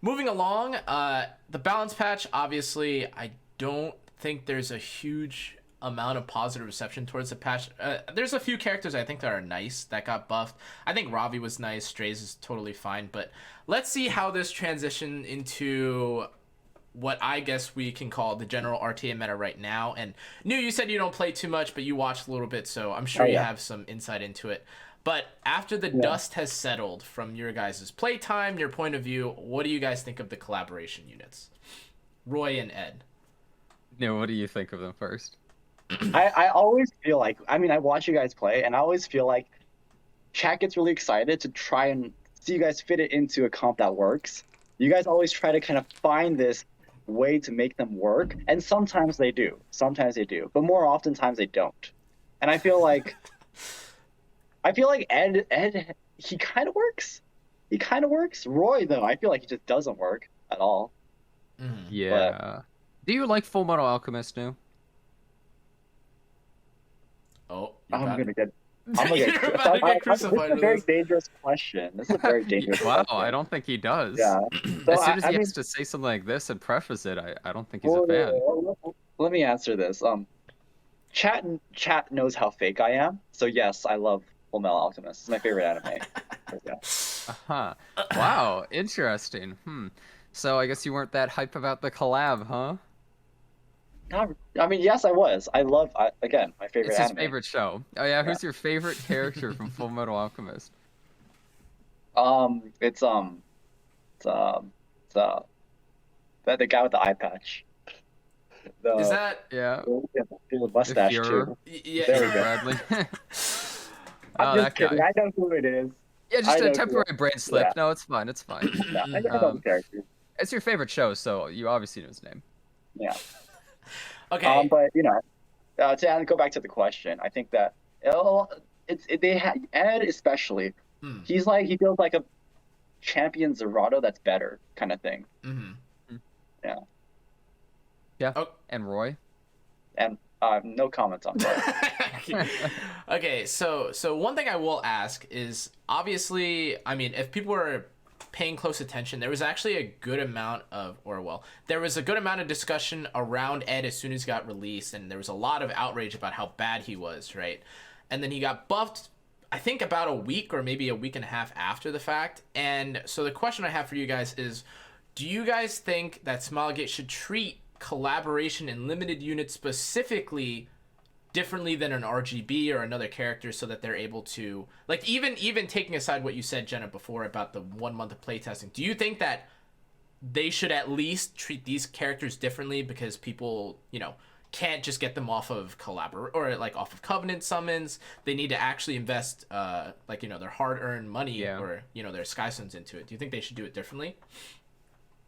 moving along, the balance patch, obviously, I don't think there's a huge amount of positive reception towards the patch. There's a few characters I think that are nice that got buffed. I think Ravi was nice. Strays is totally fine. But let's see how this transition into what I guess we can call the general RTA meta right now. And New, you said you don't play too much, but you watched a little bit, so I'm sure you have some insight into it. But after the dust has settled from your guys' playtime, your point of view, what do you guys think of the collaboration units? Roy and Ed. Yeah, what do you think of them first? I always feel like, I mean, I watch you guys play, and I always feel like chat gets really excited to try and see you guys fit it into a comp that works. You guys always try to kind of find this way to make them work, and sometimes they do. Sometimes they do, but more oftentimes they don't. And I feel like Ed, he kind of works. He kind of works. Roy, though, I feel like he just doesn't work at all. Yeah. But... do you like Full Metal Alchemist, New? Oh, I'm gonna get crucified. This is a very dangerous question. This is a very dangerous question. I don't think he does. Yeah. So as soon as he has to say something like this and preface it, I don't think he's a fan. Let me answer this. Chat knows how fake I am. So yes, I love Full Metal Alchemist. It's my favorite anime. Yeah. Wow, interesting. So I guess you weren't that hype about the collab, huh? I mean, yes, I was. Again, my favorite It's anime. his favorite show. Oh yeah, who's your favorite character from Full Metal Alchemist? It's the guy with the eye patch. Is that the mustache too? Yeah, there we go. Bradley. I'm just kidding. I know who it is. Yeah, just a temporary brain slip. Yeah. No, it's fine. It's fine. I know the character. It's your favorite show, so you obviously know his name. Yeah. Okay. But to go back to the question, I think that Ed especially. He feels like a champion Zerato that's better kind of thing. Yeah. Yeah. Oh. And Roy. And no comments on that. Okay, so one thing I will ask is, obviously, I mean, if people were paying close attention, there was actually a good amount of, there was a good amount of discussion around Ed as soon as he got released, and there was a lot of outrage about how bad he was, right? And then he got buffed, I think about a week or maybe a week and a half after the fact. And so the question I have for you guys is, do you guys think that Smilegate should treat collaboration in limited units specifically differently than an RGB or another character, so that they're able to, like, even taking aside what you said, Jenna, before about the 1 month of playtesting, do you think that they should at least treat these characters differently because people, can't just get them off of off of Covenant summons? They need to actually invest their hard-earned money or their Sky Suns into it. Do you think they should do it differently?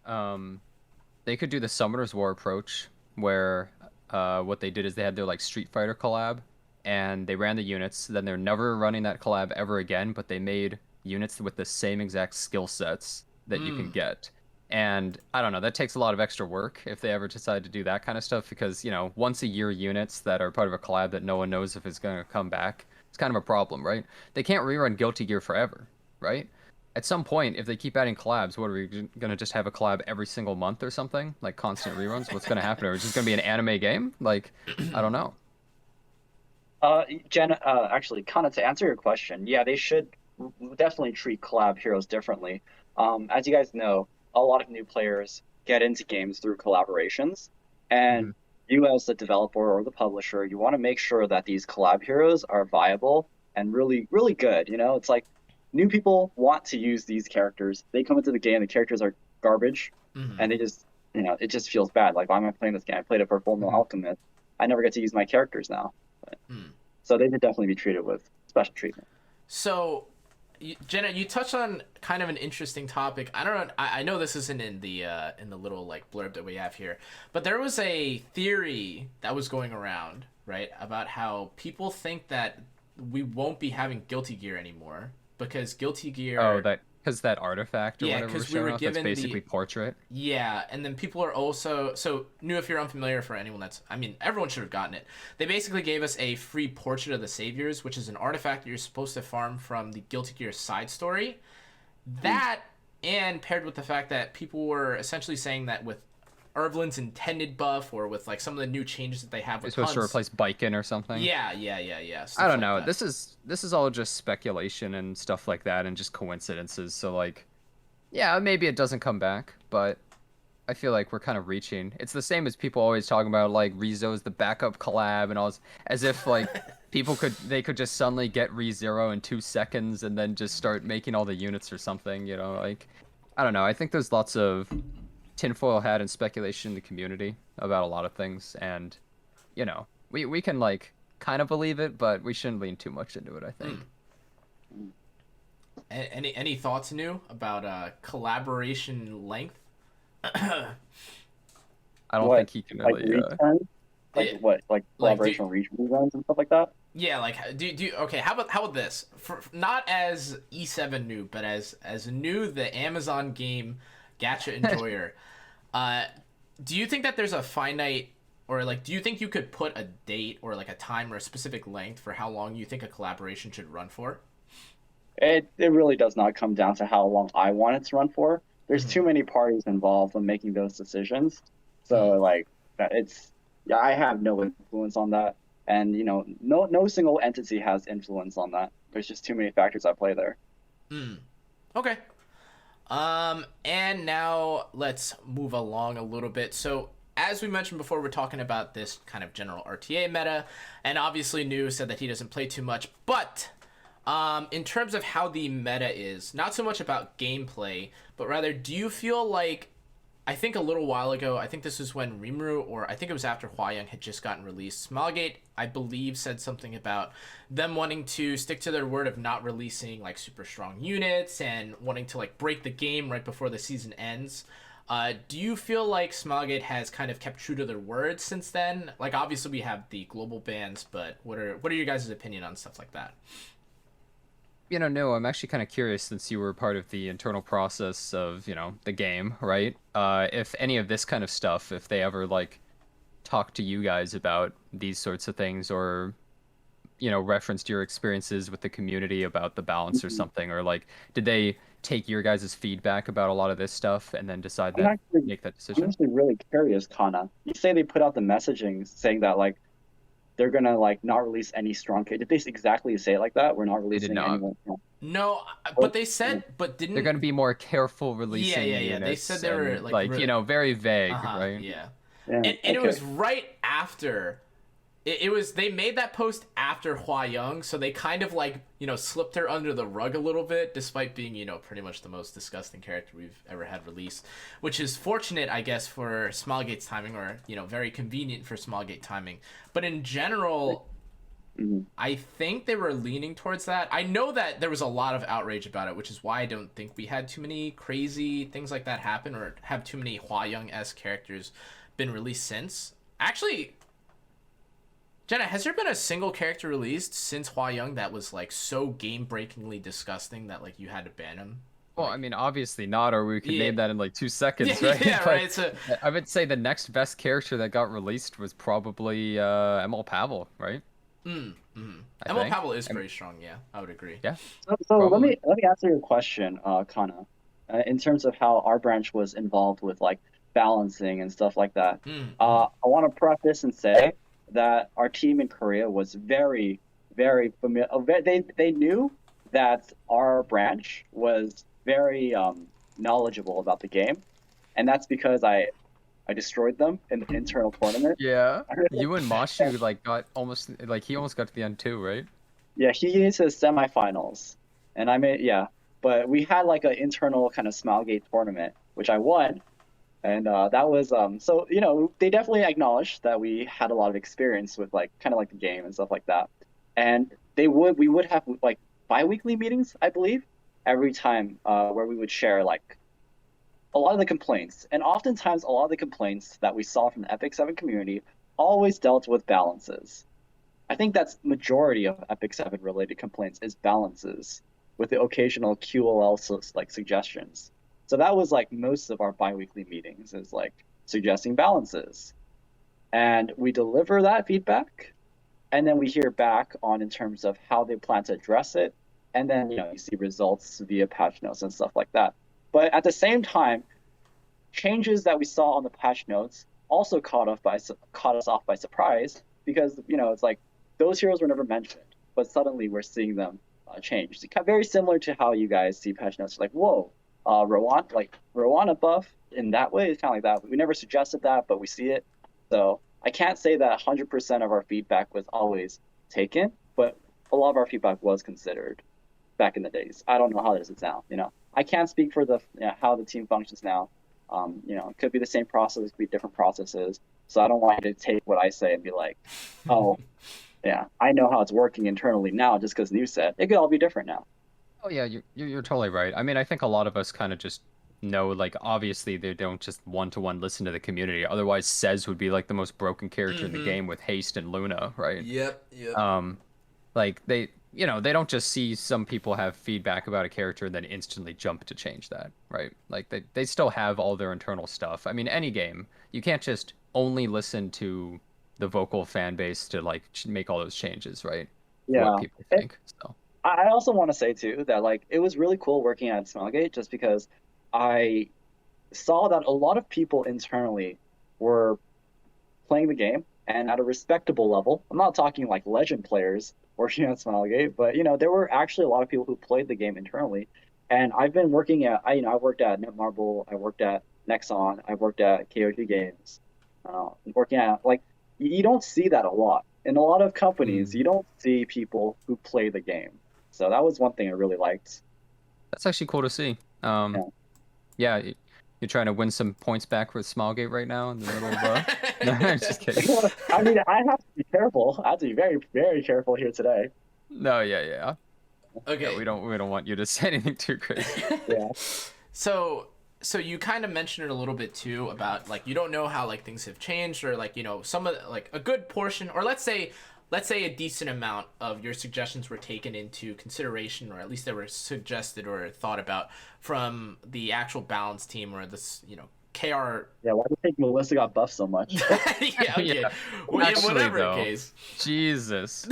They could do the Summoner's War approach, where what they did is they had their Street Fighter collab, and they ran the units. Then they're never running that collab ever again, but they made units with the same exact skill sets that you can get. And I don't know, that takes a lot of extra work if they ever decide to do that kind of stuff, because once a year units that are part of a collab that no one knows if it's going to come back, it's kind of a problem, right? They can't rerun Guilty Gear forever, right? At some point, if they keep adding collabs, what are we going to just have a collab every single month or something? Like constant reruns? What's going to happen? Or is it just going to be an anime game? Like, I don't know. Jen, actually, kind of to answer your question, yeah, they should definitely treat collab heroes differently. As you guys know, a lot of new players get into games through collaborations. And you as the developer or the publisher, you want to make sure that these collab heroes are viable and really, really good. It's like, new people want to use these characters. They come into the game, the characters are garbage, and they just, it just feels bad. Like, why am I playing this game? I played it for Full Metal Alchemist. I never get to use my characters now. So they should definitely be treated with special treatment. So, Jenna, you touched on kind of an interesting topic. I know this isn't in the little blurb that we have here, but there was a theory that was going around, right, about how people think that we won't be having Guilty Gear anymore. Because Guilty Gear... because that artifact or whatever because we were given that's basically portrait. Yeah, and then people are also... So, New, if you're unfamiliar, for anyone everyone should have gotten it. They basically gave us a free Portrait of the Saviors, which is an artifact that you're supposed to farm from the Guilty Gear side story. That and paired with the fact that people were essentially saying that with Irvlin's intended buff or with like some of the new changes that they have You're with supposed to hunts. replace Biken or something. Yeah. I Stuff don't like know. that. This is all just speculation and stuff like that, and just coincidences. So like, yeah, maybe it doesn't come back, but I feel like we're kind of reaching. It's the same as people always talking about like Rezo's the backup collab and all this, as if like they could just suddenly get ReZero in 2 seconds and then just start making all the units or something, you know, like I don't know. I think there's lots of tinfoil hat and speculation in the community about a lot of things, and you know, we can like kind of believe it, but we shouldn't lean too much into it, I think. Any thoughts new about collaboration length? I don't What, think he can like really return? Like Yeah, what? Like like collaboration reruns and stuff like that? yeah, like do okay? How about this? For not as E7 new, but as new the Amazon game gacha enjoyer. Do you think that there's a finite or like do you think you could put a date or like a time or a specific length for how long you think a collaboration should run for? It really does not come down to how long I want it to run for. There's Mm-hmm. too many parties involved in making those decisions. So Mm. like it's yeah, I have no influence on that. And no single entity has influence on that. There's just too many factors at play there. Mm. Okay. And now let's move along a little bit. So, as we mentioned before, we're talking about this kind of general RTA meta, and obviously, New said that he doesn't play too much. But, in terms of how the meta is, not so much about gameplay, but rather, do you feel like I think a little while ago, I think this was when Rimuru, or I think it was after Hwayoung had just gotten released. Smilegate, I believe, said something about them wanting to stick to their word of not releasing like super strong units and wanting to like break the game right before the season ends. Do you feel like Smilegate has kind of kept true to their word since then? Like obviously we have the global bans, but what are your guys' opinion on stuff like that? You know, no, I'm actually kind of curious since you were part of the internal process of, you know, the game, right? If any of this kind of stuff, if they ever like talk to you guys about these sorts of things or, you know, referenced your experiences with the community about the balance or something, or like, did they take your guys' feedback about a lot of this stuff and then decide I'm that, actually make that I'm decision? actually really curious, Kana. You say they put out the messaging saying that like they're gonna like not release any strong kit. Did they exactly say it like that? We're not They did releasing not. anyone strong. No, What? but they said, but They're didn't. going to be more careful Yeah, yeah, releasing yeah. They said units they were and like, like, you know, very vague, uh-huh, right? yeah. Yeah. And it Okay. was right after it was they made that post after Hua Young, so they kind of like slipped her under the rug a little bit, despite being pretty much the most disgusting character we've ever had released, which is fortunate, I guess, for Smilegate's timing, or very convenient for Smilegate timing. But in general, Mhm. I think they were leaning towards that. I know that there was a lot of outrage about it, which is why I don't think we had too many crazy things like that happen or have too many Hua Young-esque characters been released since. Actually, Jenna, has there been a single character released since Hua Young that was like so game-breakingly disgusting that like you had to ban him? Well, Like, I mean, obviously not, or we could yeah, name that in like 2 seconds, yeah, right? yeah, But right. So I would say the next best character that got released was probably ML Pavel, right? I Emil think. Pavel is very strong. Yeah, I would agree. Yeah, So probably. let me answer your question, Kana, in terms of how our branch was involved with like balancing and stuff like that. I want to preface and say that our team in Korea was very, very familiar. They knew that our branch was very knowledgeable about the game, and that's because I destroyed them in the internal tournament. Yeah. You and Mashu like got almost like he almost got to the end too, right? Yeah, he gets to the semifinals, and I made yeah. But we had like an internal kind of Smilegate tournament, which I won, and that was so they definitely acknowledged that we had a lot of experience with like kind of like the game and stuff like that, and we would have like bi-weekly meetings, I believe, every time where we would share like a lot of the complaints, and oftentimes a lot of the complaints that we saw from the Epic 7 community always dealt with balances. I think that's majority of Epic 7 related complaints is balances with the occasional QOL like suggestions. So that was like most of our biweekly meetings is like suggesting balances. And we deliver that feedback and then we hear back on in terms of how they plan to address it. And then you see results via patch notes and stuff like that. But at the same time, changes that we saw on the patch notes also caught us off by surprise because it's like those heroes were never mentioned, but suddenly we're seeing them change. It's kind of very similar to how you guys see patch notes. Like, whoa, Rowan buff in that way. It's kind of like that. We never suggested that, but we see it. So I can't say that 100% of our feedback was always taken, but a lot of our feedback was considered back in the days. I don't know how this is now. I can't speak for the how the team functions now. It could be the same process, it could be different processes. So I don't want you to take what I say and be like, oh, yeah, I know how it's working internally now just because you said it could all be different now. Oh yeah, you're totally right. I mean, I think a lot of us kind of just know, like, obviously they don't just one-to-one listen to the community. Otherwise, Cez would be like the most broken character in the game with Haste and Luna, right? Yep. Like they don't just see some people have feedback about a character and then instantly jump to change that, right? Like they still have all their internal stuff. I mean, any game, you can't just only listen to the vocal fan base to like make all those changes, right? For what Yeah. people think. So I also want to say too that like it was really cool working at Smilegate just because I saw that a lot of people internally were playing the game and at a respectable level. I'm not talking like legend players working at Smilegate, but there were actually a lot of people who played the game internally. And I've been working at I worked at Netmarble, I worked at Nexon, I worked at KOG Games, working at like you don't see that a lot. In a lot of companies, you don't see people who play the game. So that was one thing I really liked. that's actually cool to see. Yeah. Yeah, you're trying to win some points back with Smilegate right now in the middle of no, just kidding. I mean, I have to be careful. I have to be very, very careful here today. No, yeah. Okay. Yeah, we don't want you to say anything too crazy. Yeah. So you kind of mentioned it a little bit too about like you don't know how like things have changed or like some of like a good portion or let's say a decent amount of your suggestions were taken into consideration or at least they were suggested or thought about from the actual balance team or this KR. Yeah, why do you think Melissa got buffed so much? Yeah, okay. Yeah. Well, Actually, whatever though, case. Jesus.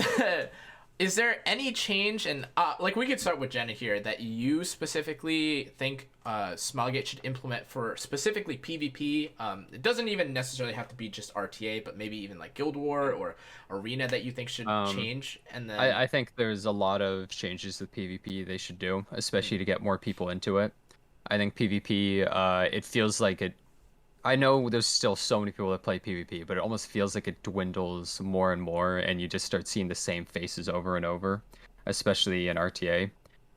Is there any change, and like we could start with Jenna here, that you specifically think Smilegate should implement for specifically PvP? It doesn't even necessarily have to be just RTA, but maybe even like Guild War or Arena that you think should change. And then I think there's a lot of changes with PvP they should do, especially to get more people into it. I think PvP, it feels like it. I know there's still so many people that play PvP, but it almost feels like it dwindles more and more, and you just start seeing the same faces over and over, especially in RTA.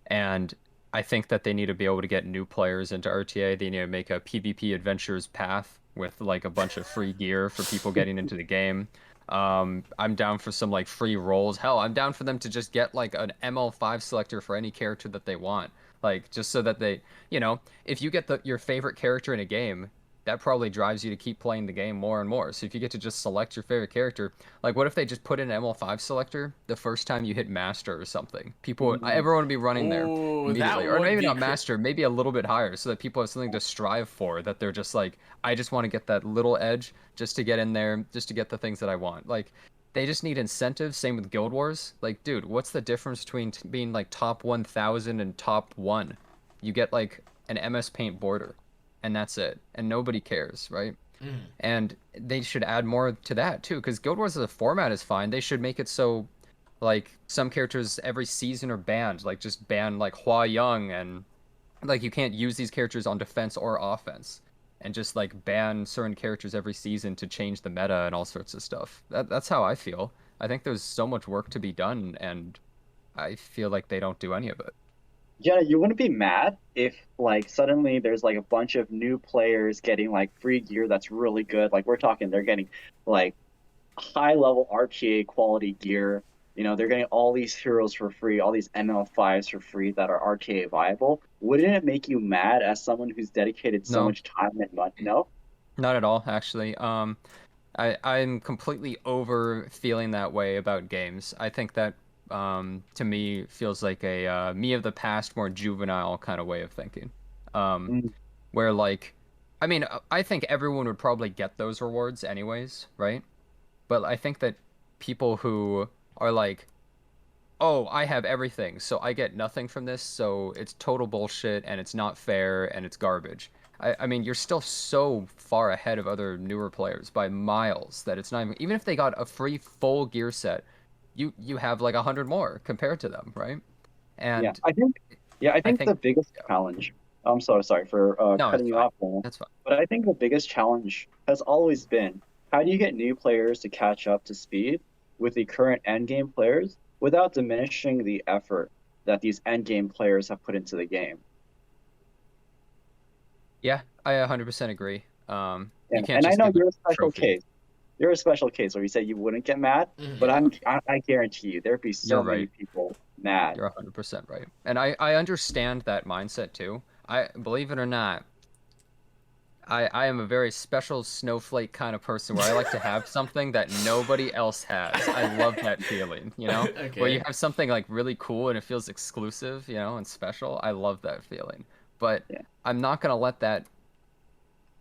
And I think that they need to be able to get new players into RTA. They need to make a PvP adventures path with like a bunch of free gear for people getting into the game. I'm down for some like free rolls. Hell, I'm down for them to just get like an ML5 selector for any character that they want. Like just so that they, if you get your favorite character in a game, that probably drives you to keep playing the game more and more. So if you get to just select your favorite character, like what if they just put in an ML5 selector the first time you hit Master or something? Everyone would be running there immediately. Or maybe not Master, maybe a little bit higher so that people have something to strive for, that they're just like, I just want to get that little edge just to get in there, just to get the things that I want. Like, they just need incentives. Same with Guild Wars. Like, dude, what's the difference between being like top 1,000 and top 1? You get like an MS Paint border. And that's it. And nobody cares, right? And they should add more to that, too. Because Guild Wars as a format is fine. They should make it so, like, some characters every season are banned. Like, just ban, like, Hua Young. And, like, you can't use these characters on defense or offense. And just, like, ban certain characters every season to change the meta and all sorts of stuff. That's how I feel. I think there's so much work to be done. And I feel like they don't do any of it. Yeah, you wouldn't be mad if like suddenly there's like a bunch of new players getting like free gear that's really good. Like we're talking they're getting like high level RTA quality gear. They're getting all these heroes for free, all these ML5s for free that are RTA viable. Wouldn't it make you mad as someone who's dedicated so much time and money? No? Not at all, actually. I'm completely over feeling that way about games. I think that to me feels like a me of the past, more juvenile kind of way of thinking. Where like, I mean, I think everyone would probably get those rewards anyways, right? But I think that people who are like oh, I have everything, so I get nothing from this, so it's total bullshit and it's not fair and it's garbage. I mean, you're still so far ahead of other newer players by miles that it's not even if they got a free full gear set, you have like 100 more compared to them, right? Yeah, And I I think think the biggest yeah. challenge. I'm so sorry for No, cutting it's you fine. off there, That's fine. but I think the biggest challenge has always been how do you get new players to catch up to speed with the current endgame players without diminishing the effort that these endgame players have put into the game. Yeah, I 100% agree. You can't And I just know give them you're a a special trophy. case. You're a special case where you said you wouldn't get mad, but Yeah. I guarantee you there'd be You're so many right. people mad. You're 100% right. And I understand that mindset too. I believe it or not, I am a very special snowflake kind of person where I like to have something that nobody else has. I love that feeling, you know? Where you Okay. have something like really cool and it feels exclusive, you know, and special. I love that feeling. But Yeah. I'm not gonna let that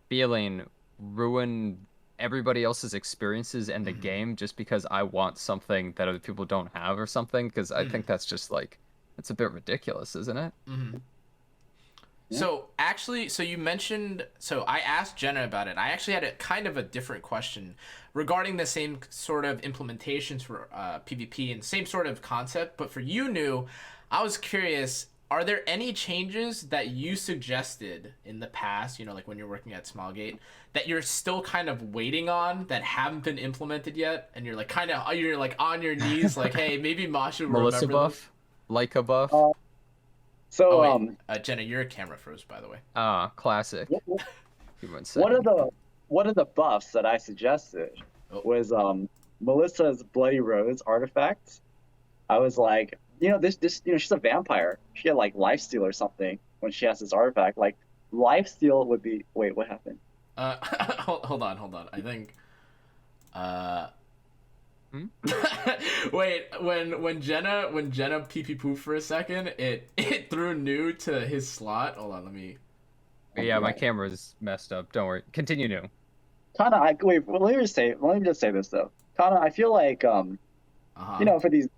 feeling ruin everybody else's experiences in the Hmm. game just because I want something that other people don't have or something, because I think Hmm. that's just like it's a bit ridiculous, isn't it? Hmm. Yeah. So actually, so you mentioned, so I asked Jenna about it. I actually had a kind of a different question regarding the same sort of implementations for PvP and same sort of concept. But for you, New, I was curious, are there any changes that you suggested in the past, like when you're working at Smilegate, that you're still kind of waiting on that haven't been implemented yet? And you're like on your knees, like, hey, maybe Masha will Melissa remember them. buff, Leica buff. Uh, Oh so wait, Jenna, your camera froze, by the way. Ah, classic. what, Give me one one of second. the one of the buffs that I suggested Oh. was Melissa's Bloody Rose artifact. I was like, this she's a vampire. She had like lifesteal or something when she has this artifact. Like lifesteal would be wait, what happened? Hold on. I think. Uh, Hmm? wait. When Jenna pee pee pooped for a second, it threw New to his slot. Hold on, let me. But yeah, my Right. camera's messed up. Don't worry. Continue new. Kana, wait, well, let me just say this though. Kana, I feel like Uh huh. for these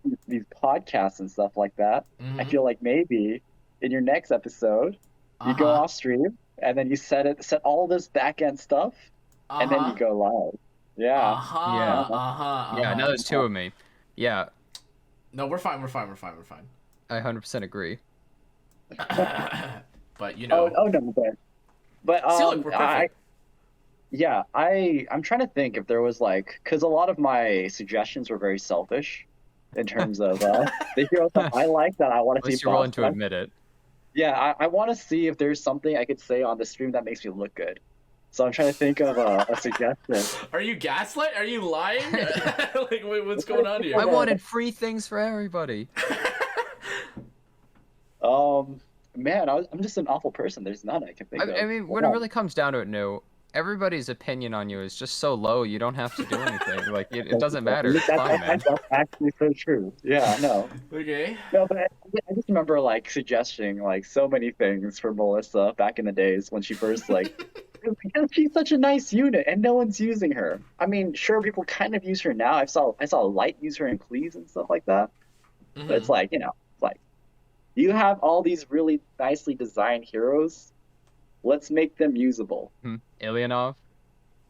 podcasts and stuff like that, I Mhm. feel like maybe in your next episode, Uh you go huh. off stream and then you set all this back end stuff Uh and then you huh. go live. Uh Yeah. huh. I Yeah. don't know. Uh huh. Uh Yeah, now huh. there's two of me. Yeah, No, we're fine. We're fine. We're fine. We're fine. I 100% agree. But Oh no, but see, look, we're perfect. I'm trying to think if there was like because a lot of my suggestions were very selfish in terms of the heroes that I like that I want to see Unless you're willing buffed. to admit it. Yeah, I want to see if there's something I could say on the stream that makes me look good. So I'm trying to think of a suggestion. Are you gaslight? Are you lying? Like, wait, I'm what's trying going to on think here? I of wanted free things for everybody. man, I'm just an awful person. There's none I can think I of. mean, Hold when it on. really comes down to it, no, everybody's opinion on you is just so low, you don't have to do anything. Like, it doesn't matter. It's fine, man. That's actually so true. Yeah, no. Okay. No, but I just remember like suggesting like so many things for Melissa back in the days when she first like because she's such a nice unit and no one's using her. I mean, sure, people kind of use her now. I saw Light use her in Please and stuff like that. But it's Mm-hmm. like, it's like you have all these really nicely designed heroes. Let's make them usable. Ilyanov?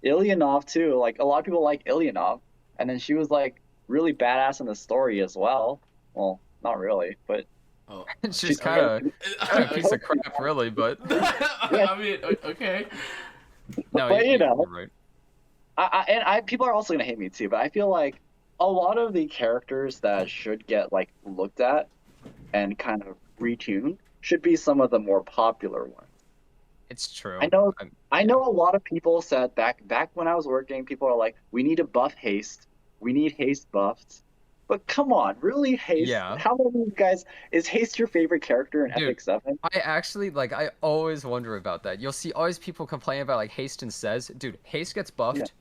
Ilyanov too. Like a lot of people like Ilyanov, and then she was like really badass in the story as well. Well, not really, but Oh, She's she's kind of a okay. piece of crap, really, but yeah. I mean, okay. no, But you're right. people are also gonna hate me too. But I feel like a lot of the characters that should get like looked at and kind of retuned should be some of the more popular ones. It's I true. know I Yeah. know a lot of people said back when I was working, people are like, we need to buff haste. We need haste buffed. But come on, really haste? Yeah. How many of you guys is haste your favorite character in Dude, Epic 7? I actually like I always wonder about that. You'll see always people complain about like Haste and says, dude, Haste gets Yeah. buffed.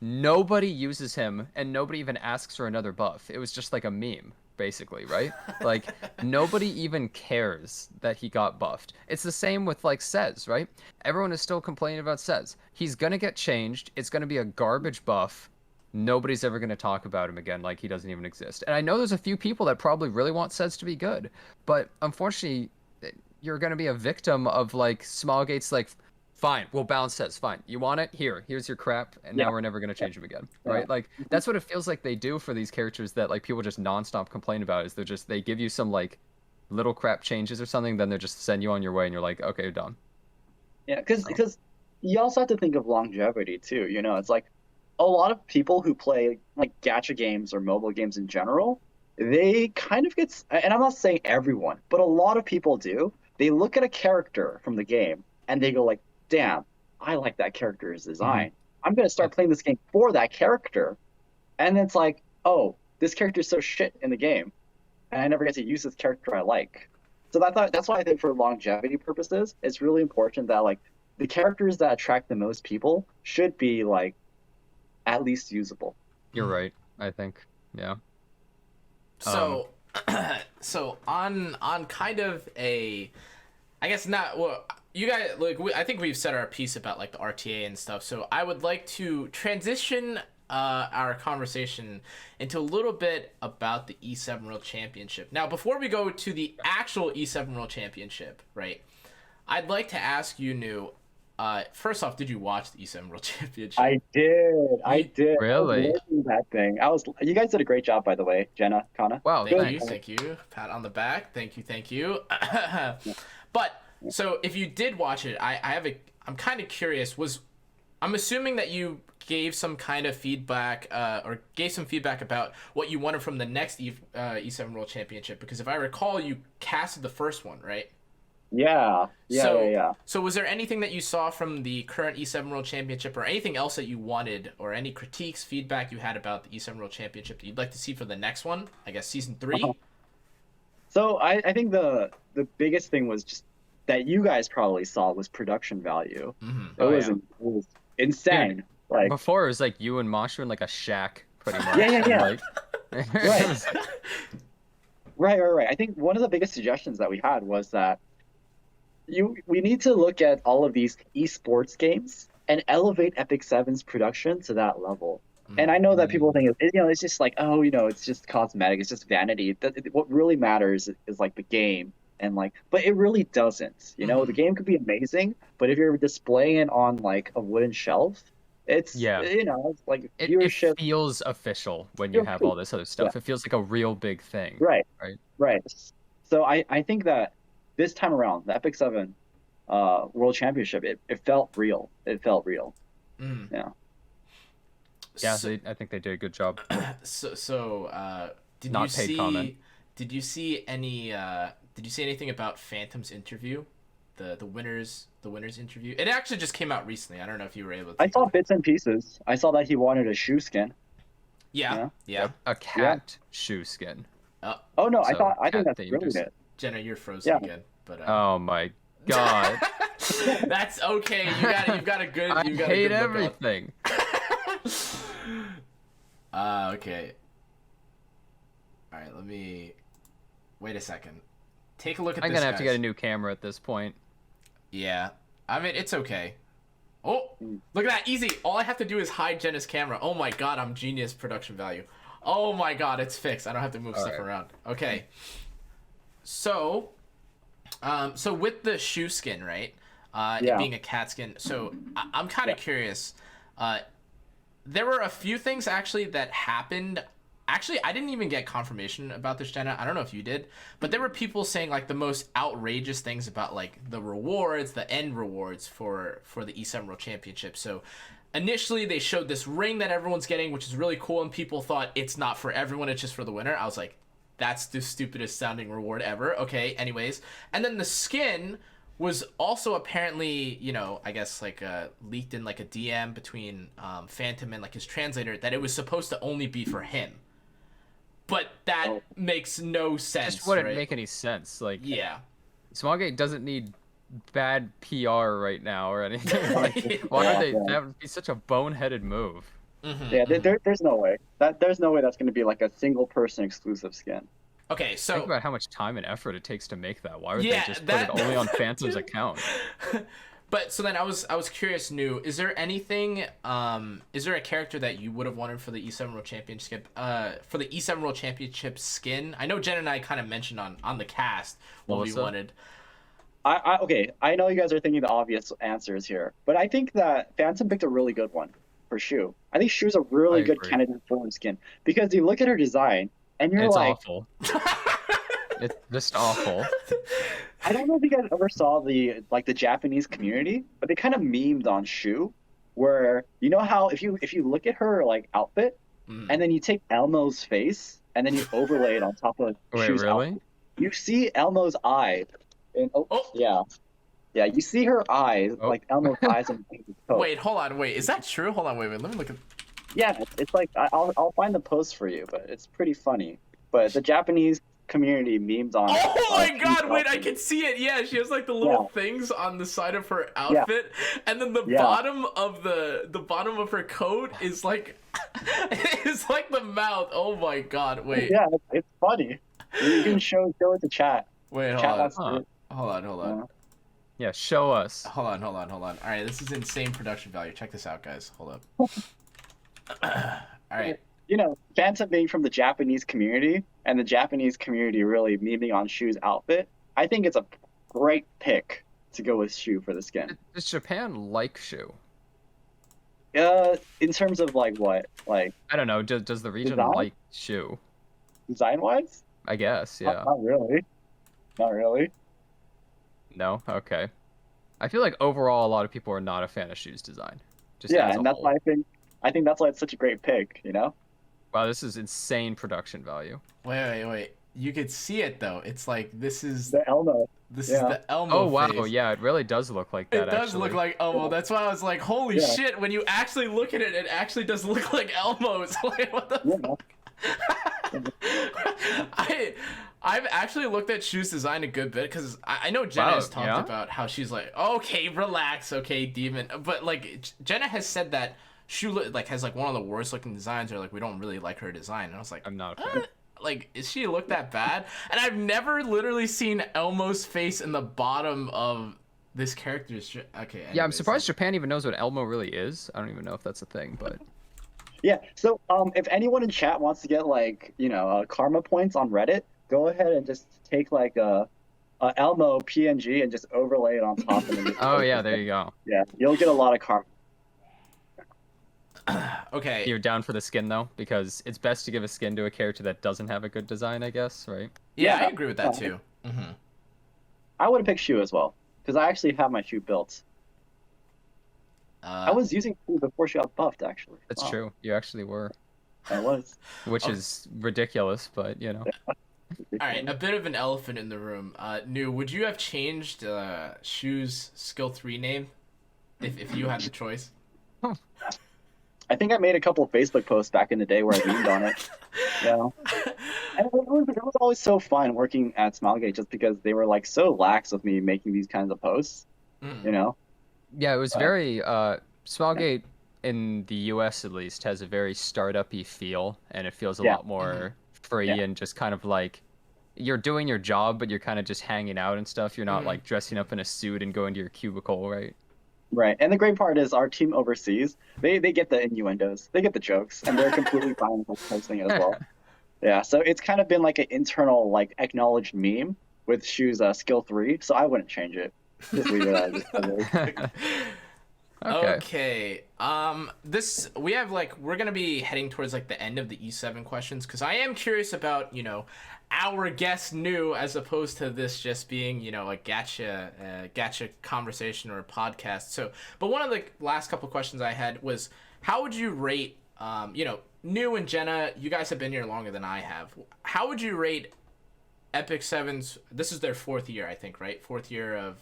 Nobody uses him and nobody even asks for another buff. It was just like a meme, basically, right? Like nobody even cares that he got buffed. It's the same with like Says, right? Everyone is still complaining about Says. He's gonna get changed. It's gonna be a garbage buff. nobody's ever going to talk about him again like he doesn't even exist. And I know there's a few people that probably really want Sez to be good, but unfortunately, you're going to be a victim of like Smallgate's like, fine, we'll balance Sez, fine. You want it? Here's your crap, and now we're never going to change him again, right? Like, that's what it feels like they do for these characters that like people just nonstop complain about, is they give you some like little crap changes or something, then they just send you on your way, and you're like, okay, done. Yeah, because you also have to think of longevity too. You know, it's like a lot of people who play like gacha games or mobile games in general, they kind of get, and I'm not saying everyone, but a lot of people do. They look at a character from the game and they go like, damn, I like that character's design. I'm gonna start playing this game for that character. And it's like, oh, this character's so shit in the game, and I never get to use this character I like. So that's why I think for longevity purposes, it's really important that like the characters that attract the most people should be like at least usable. You're right, I think. Yeah. So so on kind of a, I guess not, well, you guys, like, I think we've said our piece about like the RTA and stuff, so I would like to transition our conversation into a little bit about the E7 World Championship. Now, before we go to the actual E7 World Championship, right, I'd like to ask you, Nu, first off, did you watch the E7 World Championship? I did. Really? I was loving that thing. You guys did a great job, by the way, Jenna, Kana. Wow, Thank you. Pat on the back. Thank you. But so if you did watch it, I'm kind of curious. I'm assuming that you gave some kind of feedback, or gave some feedback about what you wanted from the next E7 World Championship, because if I recall, you casted the first one, right? Yeah. So was there anything that you saw from the current E7 World Championship, or anything else that you wanted, or any critiques, feedback you had about the E7 World Championship that you'd like to see for the next one? I guess season 3. So I think the biggest thing was just that you guys probably saw was production value. It was insane. Yeah. Like before, it was like you and Mosh were in like a shack, pretty much. Yeah. Like... Right. I think one of the biggest suggestions that we had was that we need to look at all of these esports games and elevate Epic 7's production to that level. And I know that people think, it's just like, oh, it's just cosmetic, it's just vanity. What really matters is like the game, and like, but it really doesn't. The game could be amazing, but if you're displaying it on like a wooden shelf, it's it's like viewership. It feels official when you have all this other stuff. It feels like a real big thing. Right. So I think that this time around, the Epic 7 World Championship, it felt real. Yeah. Yeah, I think they did a good job. Did Not paid comment. Did you see anything about Phantom's interview, the winners interview? It actually just came out recently. I don't know if you were able to. I saw bits and pieces. I saw that he wanted a shoe skin. Yeah. A cat shoe skin. Oh no, I think that's brilliant. Jenna, you're frozen again. But oh my god. That's okay. You've got a good. I hate everything. Okay. All right, let me wait a second. Take a look at this. I'm gonna have to get a new camera at this point. Yeah, I mean it's okay. Oh, look at that, easy. All I have to do is hide Jenna's camera. Oh my god, I'm genius production value. Oh my god, it's fixed. I don't have to move stuff around. Okay. So with the shoe skin, right? It being a cat skin. So I'm kind of curious. There were a few things actually that happened. Actually, I didn't even get confirmation about this, Jenna. I don't know if you did, but there were people saying like the most outrageous things about like the rewards, the end rewards for the E7 World Championship. So initially they showed this ring that everyone's getting, which is really cool, and people thought it's not for everyone, it's just for the winner. I was like, that's the stupidest sounding reward ever. Okay, anyways. And then the skin was also apparently, I guess like leaked in like a DM between Phantom and like his translator, that it was supposed to only be for him. But that makes no sense. Just wouldn't make any sense. Like, yeah, Smallgate doesn't need bad PR right now or anything. Like, why are they? That would be such a boneheaded move. Yeah, there's no way. There's no way that's going to be like a single person exclusive skin. Okay, so think about how much time and effort it takes to make that. Why would they just put it only on Phantom's account? But so then I was curious, New, is there anything is there a character that you would have wanted for the E7 World Championship for the E7 World Championship skin? I know Jen and I kind of mentioned on the cast what we wanted. Okay, I know you guys are thinking the obvious answers here, but I think that Phantom picked a really good one for Shu. I think Shu's a really good candidate for her skin because you look at her design and you're it's like, awful. It's just awful. I don't know if you guys ever saw the Japanese community, but they kind of memed on Shu, where you know how if you look at her like outfit, and then you take Elmo's face and then you overlay it on top of Shu's outfit, you see Elmo's eye. And, yeah, you see her eyes, like Elmo's eyes on the coat. Wait, hold on, wait, is that true? Hold on, wait, let me look at. Yeah, it's like I'll find the post for you, but it's pretty funny. But the Japanese community memes on. Oh my god! Wait, I can see it. Yeah, she has like the little things on the side of her outfit, and then the bottom of the bottom of her coat is like it's like the mouth. Oh my god! Wait. Yeah, it's funny. You can show it to chat. Wait, hold on. Yeah, show us. Hold on. All right, this is insane production value. Check this out, guys. Hold up. All right. You know, Phantom being from the Japanese community, and the Japanese community really memeing on Shu's outfit, I think it's a great pick to go with Shu for the skin. Does Japan like Shu? In terms of like what? Like I don't know. Does the region like Shu? Design-wise? I guess, yeah. Not really. Not really. No? Okay. I feel like overall a lot of people are not a fan of Shu's design. Just and that's why I think that's why it's such a great pick, you know? Wow, this is insane production value. Wait. You could see it though. It's like this is the Elmo. This is the Elmo. Oh wow, face. Yeah, it really does look like that. It does look like Elmo. That's why I was like, holy shit! When you actually look at it, it actually does look like Elmo's. Like what the fuck? I've actually looked at Shu's design a good bit because I know Jenna has talked about how she's like, okay, relax, okay, demon. But like Jenna has said that Shu like has like one of the worst looking designs, or like we don't really like her design. And I was like, I'm not a fan. Like, is she look that bad? And I've never literally seen Elmo's face in the bottom of this character's. Okay. Anyways, yeah, I'm surprised Japan even knows what Elmo really is. I don't even know if that's a thing, but. Yeah. So, if anyone in chat wants to get like karma points on Reddit, go ahead and just take like a Elmo PNG and just overlay it on top of it. Oh yeah, there you go. Yeah, you'll get a lot of karma. Okay. You're down for the skin though, because it's best to give a skin to a character that doesn't have a good design, I guess, right? Yeah, I agree with that too. Mm-hmm. I would have picked Shu as well, because I actually have my Shu built. I was using Shu before she got buffed, actually. That's true. You actually were. I was. Which is ridiculous, but you know. All right, a bit of an elephant in the room. New, would you have changed Shu's skill 3 name if you had the choice? I think I made a couple of Facebook posts back in the day where I memed on it. Yeah. And it was always so fun working at Smilegate just because they were like so lax with me making these kinds of posts, you know? Yeah, it was very Smilegate in the US at least has a very startup-y feel, and it feels a lot more free and just kind of like you're doing your job, but you're kind of just hanging out and stuff. You're not like dressing up in a suit and going to your cubicle, right? Right. And the great part is our team overseas, they get the innuendos, they get the jokes, and they're completely fine with posting it as well. Yeah, so it's kind of been like an internal, like, acknowledged meme with Shu's skill 3, so I wouldn't change it. Just leave it as Okay. We have like we're gonna be heading towards like the end of the E7 questions because I am curious about our guest New as opposed to this just being a gacha conversation or a podcast. So, but one of the last couple questions I had was how would you rate New and Jenna? You guys have been here longer than I have. How would you rate Epic 7's? This is their 4th year, I think, right? 4th year of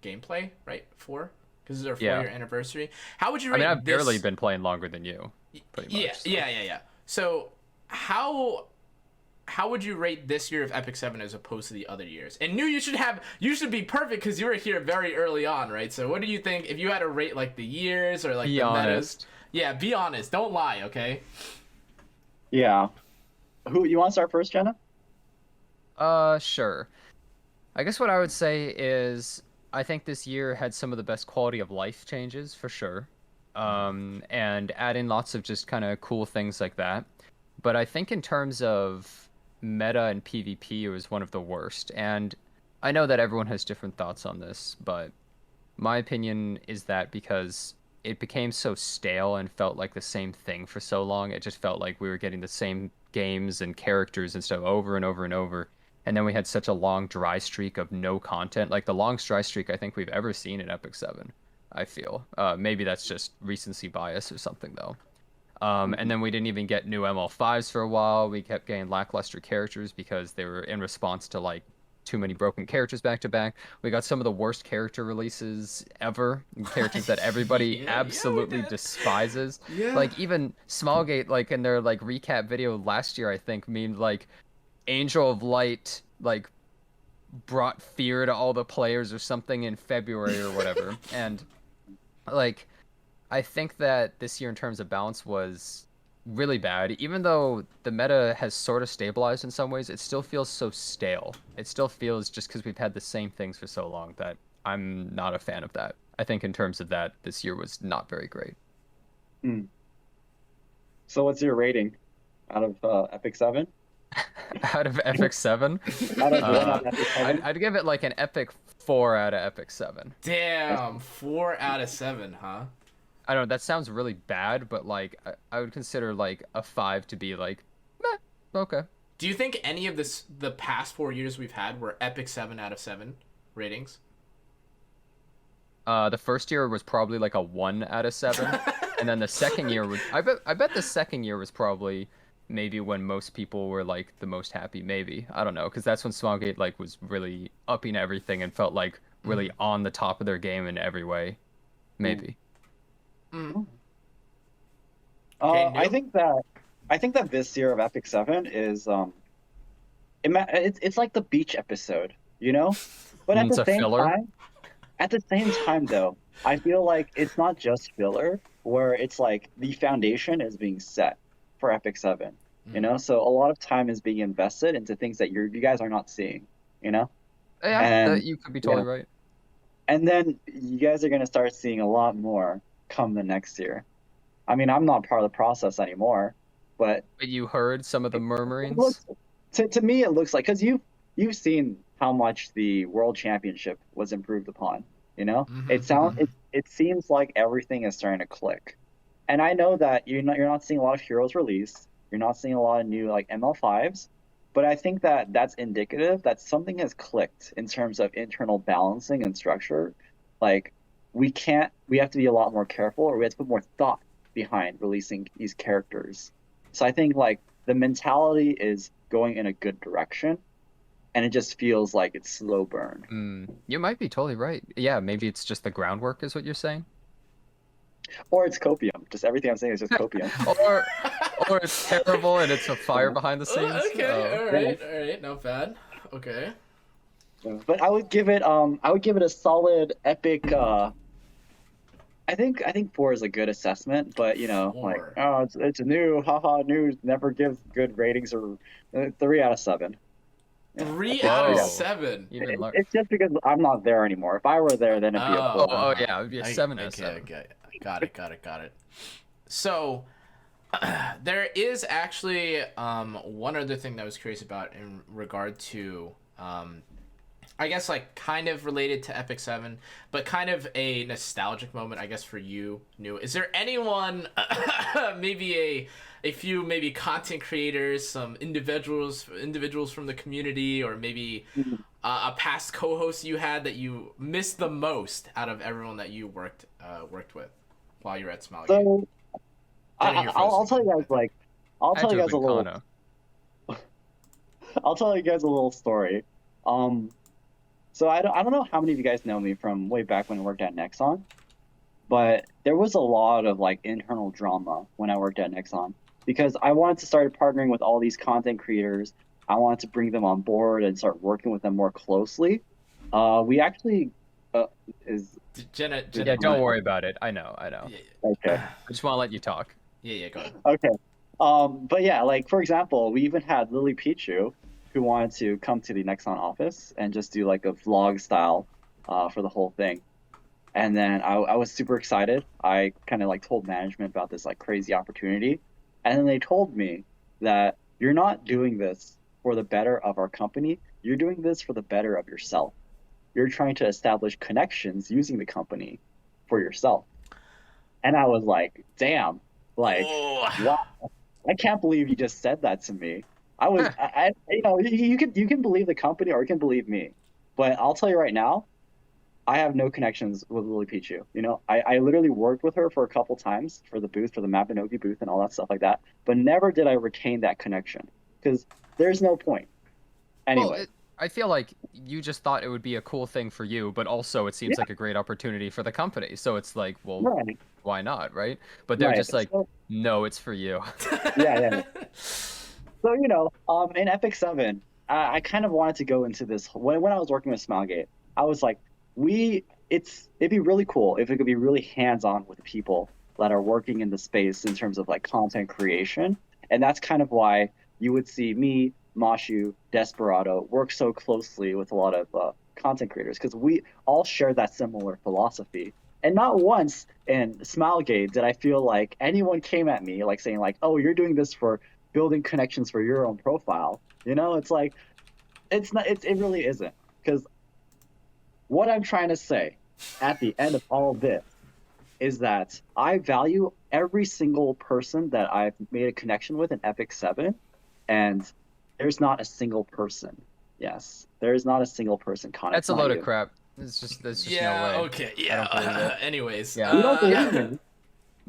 gameplay, right? 4. Because this is our 4-year anniversary. How would you rate I've barely been playing longer than you, pretty much. Yeah. So how would you rate this year of Epic 7 as opposed to the other years? And New, you should be perfect because you were here very early on, right? So what do you think if you had to rate like the years or like be the honest. metas? Yeah, be honest. Don't lie, okay? Yeah. Who you want to start first, Jenna? Sure. I guess what I would say is I think this year had some of the best quality of life changes for sure. And add in lots of just kind of cool things like that. But I think in terms of meta and PvP, it was one of the worst. And I know that everyone has different thoughts on this, but my opinion is that because it became so stale and felt like the same thing for so long, it just felt like we were getting the same games and characters and stuff over and over and over. And then we had such a long dry streak of no content, like the longest dry streak I think we've ever seen in Epic 7, I feel. Maybe that's just recency bias or something, though. And then we didn't even get new ML5s for a while. We kept getting lackluster characters because they were in response to like too many broken characters back to back. We got some of the worst character releases ever, characters that everybody absolutely despises. Yeah. Like even Smallgate, like in their like recap video last year, I think memed like Angel of Light like brought fear to all the players or something in February or whatever. And like I think that this year in terms of balance was really bad. Even though the meta has sort of stabilized in some ways, it still feels so stale. It still feels, just because we've had the same things for so long, that I'm not a fan of that. I think in terms of that, this year was not very great. So what's your rating out of Epic 7? Out of Epic 7? Out of 1 out of Epic 7? I'd give it like an Epic 4 out of Epic 7. Damn, 4 out of 7, huh? I don't know, that sounds really bad, but like I would consider like a 5 to be like, meh, okay. Do you think any of the past 4 years we've had were Epic 7 out of 7 ratings? The first year was probably like a 1 out of 7, and then the second year was I bet the second year was probably maybe when most people were like the most happy. Maybe, I don't know, because that's when Smallgate like was really upping everything and felt like really on the top of their game in every way. Maybe. I think that this year of Epic 7 is it's like the beach episode, you know? But at It's the a same filler? time, though, I feel like it's not just filler, where it's like the foundation is being set for Epic 7, you know? So a lot of time is being invested into things that you guys are not seeing, you know? Yeah, And you could be totally right. and then you guys are gonna start seeing a lot more come the next year. I mean, I'm not part of the process anymore, but But you heard some of the it murmurings? looks, to me, it looks like, because you've seen how much the World Championship was improved upon. You know, it seems like everything is starting to click, and I know that you're not seeing a lot of heroes released. You're not seeing a lot of new like ML5s, but I think that that's indicative that something has clicked in terms of internal balancing and structure. Like we have to be a lot more careful, or we have to put more thought behind releasing these characters. So I think like the mentality is going in a good direction, and it just feels like it's slow burn. You might be totally right. Yeah, maybe it's just the groundwork is what you're saying. Or it's copium. Just everything I'm saying is just copium. or it's terrible and it's a fire behind the scenes. Okay, all right, not bad. Okay. But I would give it a solid Epic. I think 4 is a good assessment, but you know, 4. like, oh, it's new, haha, news never gives good ratings, or 3 out of 7. 3 out of Whoa. 7. Even lower. It's just because I'm not there anymore. If I were there, then it'd be a 4. Oh yeah, it would be a 7 out of 7. Okay. Got it. So there is actually one other thing that I was curious about in regard to I guess like kind of related to Epic 7, but kind of a nostalgic moment, I guess, for you, New. Is there anyone, maybe a few maybe content creators, some individuals from the community, or maybe a past co-host you had that you missed the most out of everyone that you worked with while you were at Smiley? So I'll tell you guys like I'll tell you guys a little story. So I don't know how many of you guys know me from way back when I worked at Nexon, but there was a lot of like internal drama when I worked at Nexon, because I wanted to start partnering with all these content creators. I wanted to bring them on board and start working with them more closely. We actually Jenna, don't worry about it. I know. Yeah. Okay. I just want to let you talk. Yeah, go ahead. Okay. But yeah, like for example, we even had Lily Pichu, who wanted to come to the Nexon office and just do like a vlog style for the whole thing. And then I was super excited. I kind of like told management about this like crazy opportunity. And then they told me that you're not doing this for the better of our company. You're doing this for the better of yourself. You're trying to establish connections using the company for yourself. And I was like, damn, like, Oh. wow, I can't believe you just said that to me. I was, you know, you can believe the company or you can believe me, but I'll tell you right now, I have no connections with Lily Pichu. You know, I literally worked with her for a couple times for the booth, for the Mabinogi booth and all that stuff like that, but never did I retain that connection because there's no point. Well, Anyway, I feel like you just thought it would be a cool thing for you, but also it seems yeah, like a great opportunity for the company. So it's like, well, right, why not, right? But they're right. just like, So, no, it's for you. yeah, yeah. So, you know, in Epic 7, I kind of wanted to go into this when I was working with Smilegate. I was like, it'd be really cool if it could be really hands-on with people that are working in the space in terms of like content creation. And that's kind of why you would see me, Mashu, Desperado work so closely with a lot of content creators because we all share that similar philosophy. And not once in Smilegate did I feel like anyone came at me like saying like, "Oh, you're doing this for building connections for your own profile." You know, it's like it's not. It really isn't because what I'm trying to say at the end of all of this is that I value every single person that I've made a connection with in Epic 7, and there's not a single person. Yes, there is not a single person. Con, That's it's a not load of you. crap. There's just no Yeah, way. okay, I don't believe yeah. it. Anyways, Yeah. You don't believe me?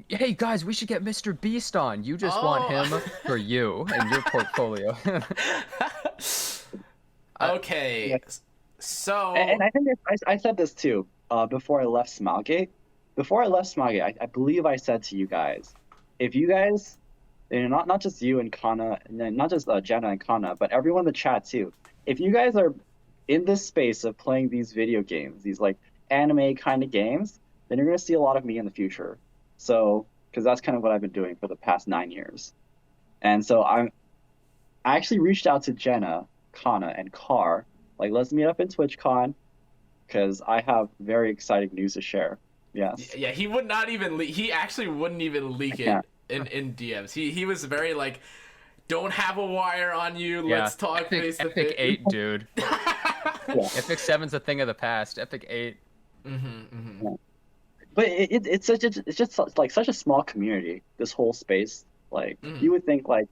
Hey guys, we should get Mr. Beast on. You just want Oh. him for you and your portfolio. Okay, Yeah. so And I think I said this too before I left Smilegate. Before I left Smilegate, I believe I said to you guys, if you guys, you know, not just you and Kana, and then not just Jenna and Kana, but everyone in the chat too. If you guys are in this space of playing these video games, these like anime kind of games, then you're gonna see a lot of me in the future. So, because that's kind of what I've been doing for the past 9 years. And so I actually reached out to Jenna, Kana, and Car, like let's meet up in TwitchCon because I have very exciting news to share. Yes, yeah, he would not even he actually wouldn't even I leak it can't. in DMs. He was very like, don't have a wire on you. Yeah, Let's talk Epic, face to Epic face. 8, dude. Yeah. Epic 7's a thing of the past. Epic 8. But it's such it's just like such a small community. This whole space, like you would think like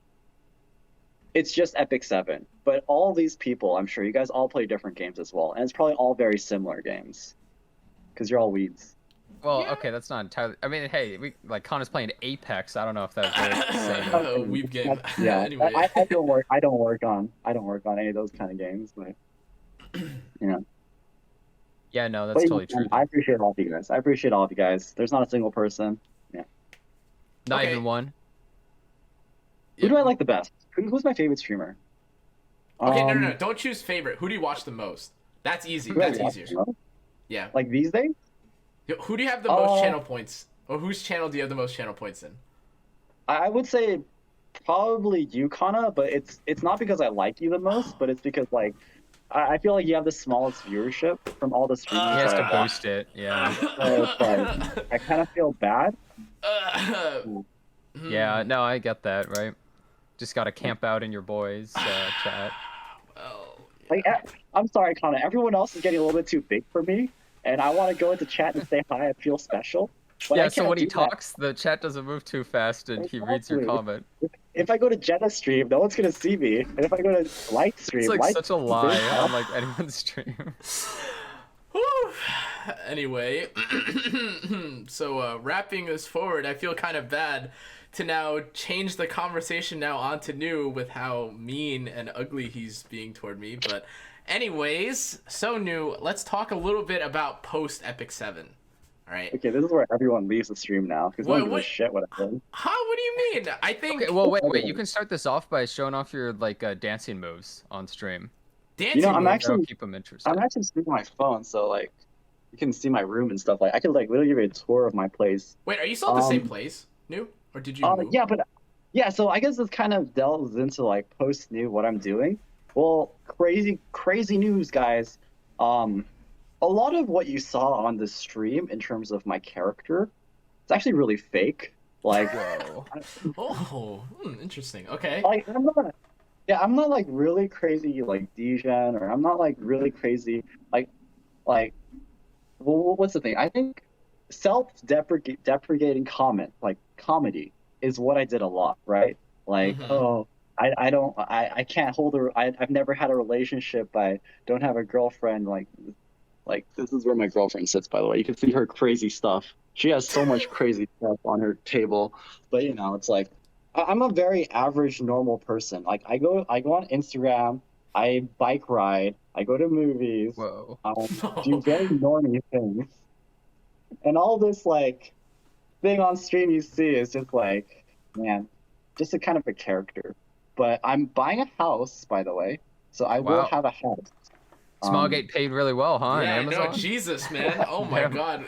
it's just Epic 7, but all these people, I'm sure you guys all play different games as well, and it's probably all very similar games because you're all weeds. Well, Yeah. okay, that's not entirely. I mean, hey, we like Connor's playing Apex. I don't know if that's the same. Weeb game. Yeah, Anyway. I don't work on any of those kind of games, but you know. Yeah, no, that's But totally true. I appreciate all of you guys. I appreciate all of you guys. There's not a single person. Yeah. Not Okay. even one. Who do I like the best? Who's my favorite streamer? Okay, no. Don't choose favorite. Who do you watch the most? That's easy. Who do I That's watch easier. the most? Yeah. Like these days? Who do you have the most Uh, channel points? Or whose channel do you have the most channel points in? I would say probably you, Kana, but it's not because I like you the most, but it's because like I feel like you have the smallest viewership from all the He streamers. has that to I watch. boost it. Yeah. So it's like, I kind of feel bad. Yeah. No, I get that. Right. Just gotta camp out in your boys' chat. Well, Like I'm sorry, Kana. Everyone else is getting a little bit too big for me, and I want to go into chat and say hi and feel special. But I Yeah. So can't when he do that. talks, the chat doesn't move too fast, and he reads your Exactly. comment. If I go to Jenna's stream, no one's gonna see me. And if I go to Light stream, It's like Light such a lie on like anyone's stream. whew. Anyway, so wrapping this forward, I feel kind of bad to now change the conversation now onto New with how mean and ugly he's being toward me. But anyways, so New, let's talk a little bit about post Epic 7. All right. Okay, this is where everyone leaves the stream now because no one gives a What? shit what I did. Huh? What do you mean? I think Okay. Well, wait. You can start this off by showing off your like dancing moves on stream. dancing. You know, I'm moves- actually- That'll keep them interested. I'm actually streaming my phone, so like you can see my room and stuff. Like I could like literally give you a tour of my place. Wait, are you still at the same place, New? Or did you move? Yeah, but yeah, so I guess this kind of delves into like post new what I'm doing. Well, crazy news, guys. a lot of what you saw on the stream in terms of my character, it's actually really fake. Like, Whoa. Oh, interesting. Okay. like I'm not, yeah, I'm not like really crazy like Degen, or I'm not like really crazy like like. Well, what's the thing? I think self-deprecating comment, like comedy, is what I did a lot, right? Like, Mm-hmm. oh, I can't hold I've never had a relationship. I don't have a girlfriend. Like this is where my girlfriend sits, by the way. You can see her crazy stuff. She has so much crazy stuff on her table, but it's like I'm a very average, normal person. Like I go on Instagram, I bike ride, I go to movies, Whoa. do very normy things, and all this like thing on stream you see is just like, man, just a kind of a character. But I'm buying a house, by the way, so I will Wow. have a house. Um, Smallgate paid really well, huh? On Yeah, I know. Amazon. Jesus, man. Oh my Damn. God.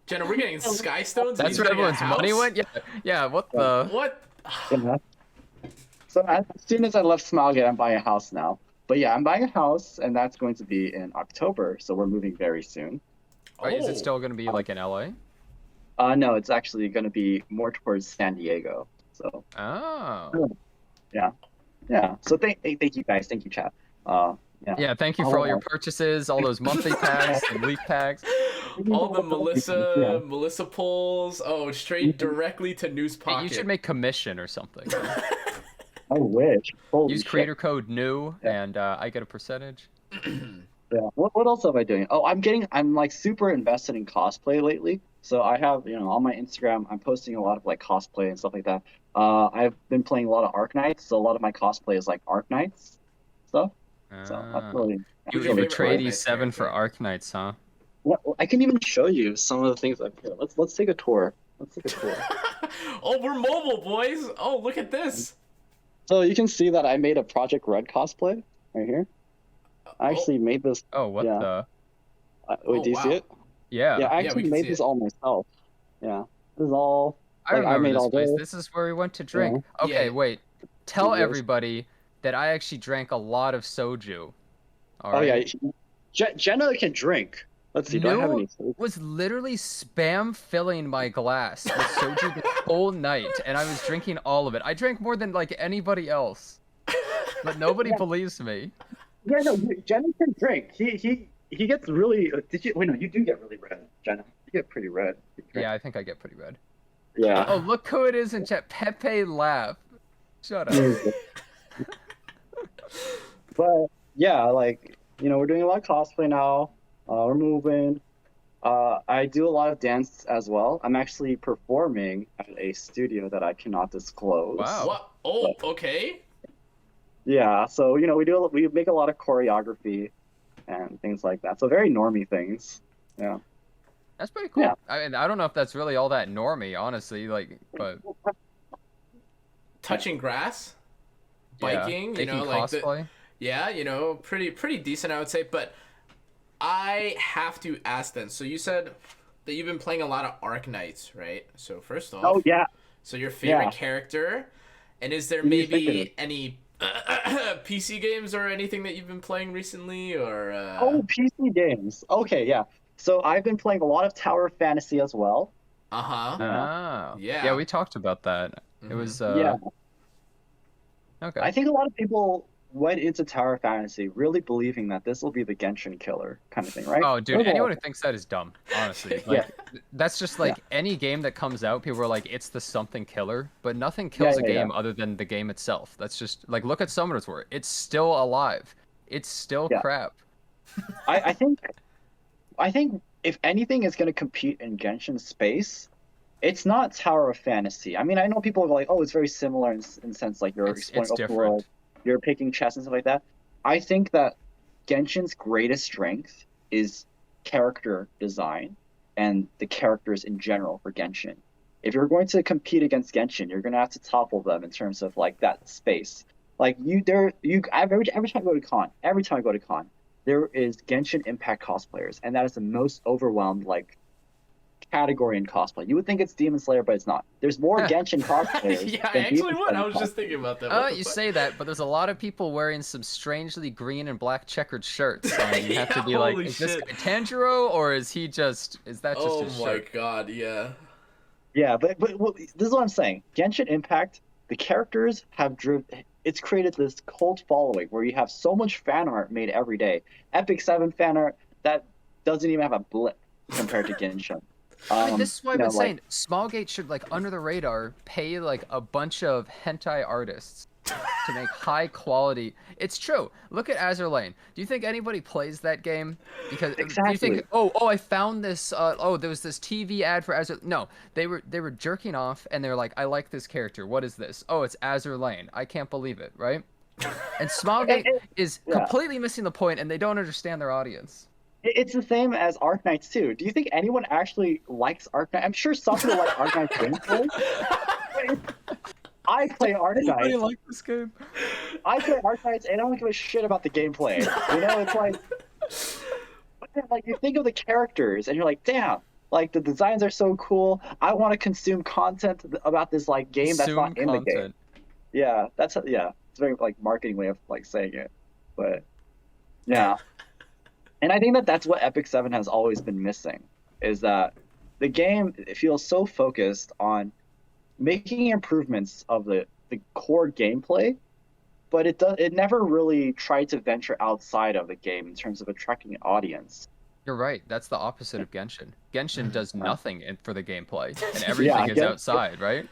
Jenna, we're getting sky stones and That's he's where getting a everyone's money house? went. Yeah. Yeah. What yeah, the? What? yeah. So as soon as I left Smilegate, I'm buying a house now. But yeah, I'm buying a house, and that's going to be in October, so we're moving very soon. Wait, is it Oh. still gonna be Um, like in LA? no, it's actually going to be more towards San Diego. So Oh. yeah, yeah. So thank you guys, thank you, chat. Yeah. Yeah. Thank you for all your I'll, purchases, all those monthly packs and leaf packs. All the yeah. Melissa polls. Oh, straight directly to News Hey, you should Pocket. make commission or something. I wish. Holy Use shit. creator code new, Yeah. and I get a percentage. Yeah. What else am I doing? Oh, I'm like super invested in cosplay lately. So I have, on my Instagram, I'm posting a lot of like cosplay and stuff like that. I've been playing a lot of Arknights, so a lot of my cosplay is like Arknights stuff. So Ah. Who's You your would favorite trade Arknights E7 for character? Arknights, huh? I can even show you some of the things I've here. Let's take a tour. Let's take a tour. Oh, we're mobile, boys. Oh, look at this. So you can see that I made a Project Red cosplay right here. I Oh, actually made this. Oh, what Yeah. the? Wait, oh do you see wow. it? Yeah, Yeah. I Yeah, we actually can made see this it. all myself. Yeah, this is all I like I remember made this all place. this. This is where we went to Yeah, drink. Okay, Yeah. wait. Tell videos. everybody that I actually drank a lot of soju. All Oh yeah, right. Jenna can drink. Let's see. Do I have New any food? was literally spam filling my glass with soju the whole night, and I was drinking all of it. I drank more than like anybody else, but nobody Yeah, believes me. yeah, no, Jenna can drink. He gets really. Did you? Wait, no, you do get really red, Jenna. You get pretty red. You drink. Yeah, I think I get pretty red. Yeah. Oh, look who it is in chat. Pepe laugh. Shut up. But yeah, like we're doing a lot of cosplay now. We're moving. I do a lot of dance as well. I'm actually performing at a studio that I cannot disclose. Wow. What? Oh, But okay. yeah, so we make a lot of choreography and things like that. So very normy things. Yeah. That's pretty Yeah. cool. I mean, I don't know if that's really all that normy, honestly. Like, but Touching grass, yeah, biking. making Like the. cosplay. Yeah, pretty decent, I would say. But I have to ask then. So you said that you've been playing a lot of Arc Knights, right? So first Oh off, yeah. so your favorite Yeah. character, and is there Who do you think it is? maybe any PC games or anything that you've been playing recently, or Oh, PC games. Okay, yeah. So I've been playing a lot of Tower Fantasy as well. uh huh, Yeah. Oh. yeah, Yeah, we talked about that. It hmm was Yeah. okay. I think a lot of people went into Tower Fantasy really believing that this will be the Genshin killer kind of thing, right? Oh, dude, There's a lot anyone of- who thinks that is dumb, honestly. Yeah. Like, that's just like any game that comes out, people are like, it's the something killer, but nothing Yeah, kills a yeah, yeah. game other than the game itself. That's just like, look at Summoner's War. It's still alive. It's still Yeah. crap. I think if anything is going to compete in Genshin space, it's not Tower of Fantasy. I mean, I know people are like, oh, it's very similar in sense like you're exploring It's open different. world, you're picking chests and stuff like that. I think that Genshin's greatest strength is character design and the characters in general for Genshin. If you're going to compete against Genshin, you're going to have to topple them in terms of like that space. Like every time I go to con, there is Genshin Impact cosplayers, and that is the most overwhelmed like category in cosplay. You would think it's Demon Slayer, but it's not. There's more Genshin cosplayers. Yeah, I than actually Demon would. I Slayer was just thinking about that. Oh, What the you fuck? say that, but there's a lot of people wearing some strangely green and black checkered shirts, and you have to Yeah, be like, holy is this shit. guy Tanjiro, or is that just Oh his my shirt? god, yeah. Yeah, but this is what I'm saying. Genshin Impact, the characters have driven. It's created this cult following where you have so much fan art made every day. Epic 7 fan art that doesn't even have a blip compared to Genshin. I mean, this is why You I've know, been like saying Smallgate should, like, under the radar, pay like a bunch of hentai artists to make high quality. It's true. Look at Azur Lane. Do you think anybody plays that game? Because do you exactly. think, oh, I found this. Oh, there was this TV ad for Azur. No, they were jerking off, and they're like, I like this character. What is this? Oh, it's Azur Lane. I can't believe it, right? And Smallgate is Yeah. completely missing the point, and they don't understand their audience. It's the same as Arknights too. Do you think anyone actually likes Arknights? I'm sure some people like Arknights gameplay. I play Anybody Arknights. like this game? I play Arknights and I don't give a shit about the gameplay. You know, it's like, but then, like you think of the characters and you're like, damn, like the designs are so cool. I want to consume content about this like game that's not in the game. Yeah, that's it's a very like marketing way of like saying it, but yeah. And I think that that's what Epic 7 has always been missing, is that the game it feels so focused on making improvements of the core gameplay, but it never really tried to venture outside of the game in terms of attracting an audience. You're right. That's the opposite of Genshin. Genshin does nothing for the gameplay, and Yeah, everything is outside, right?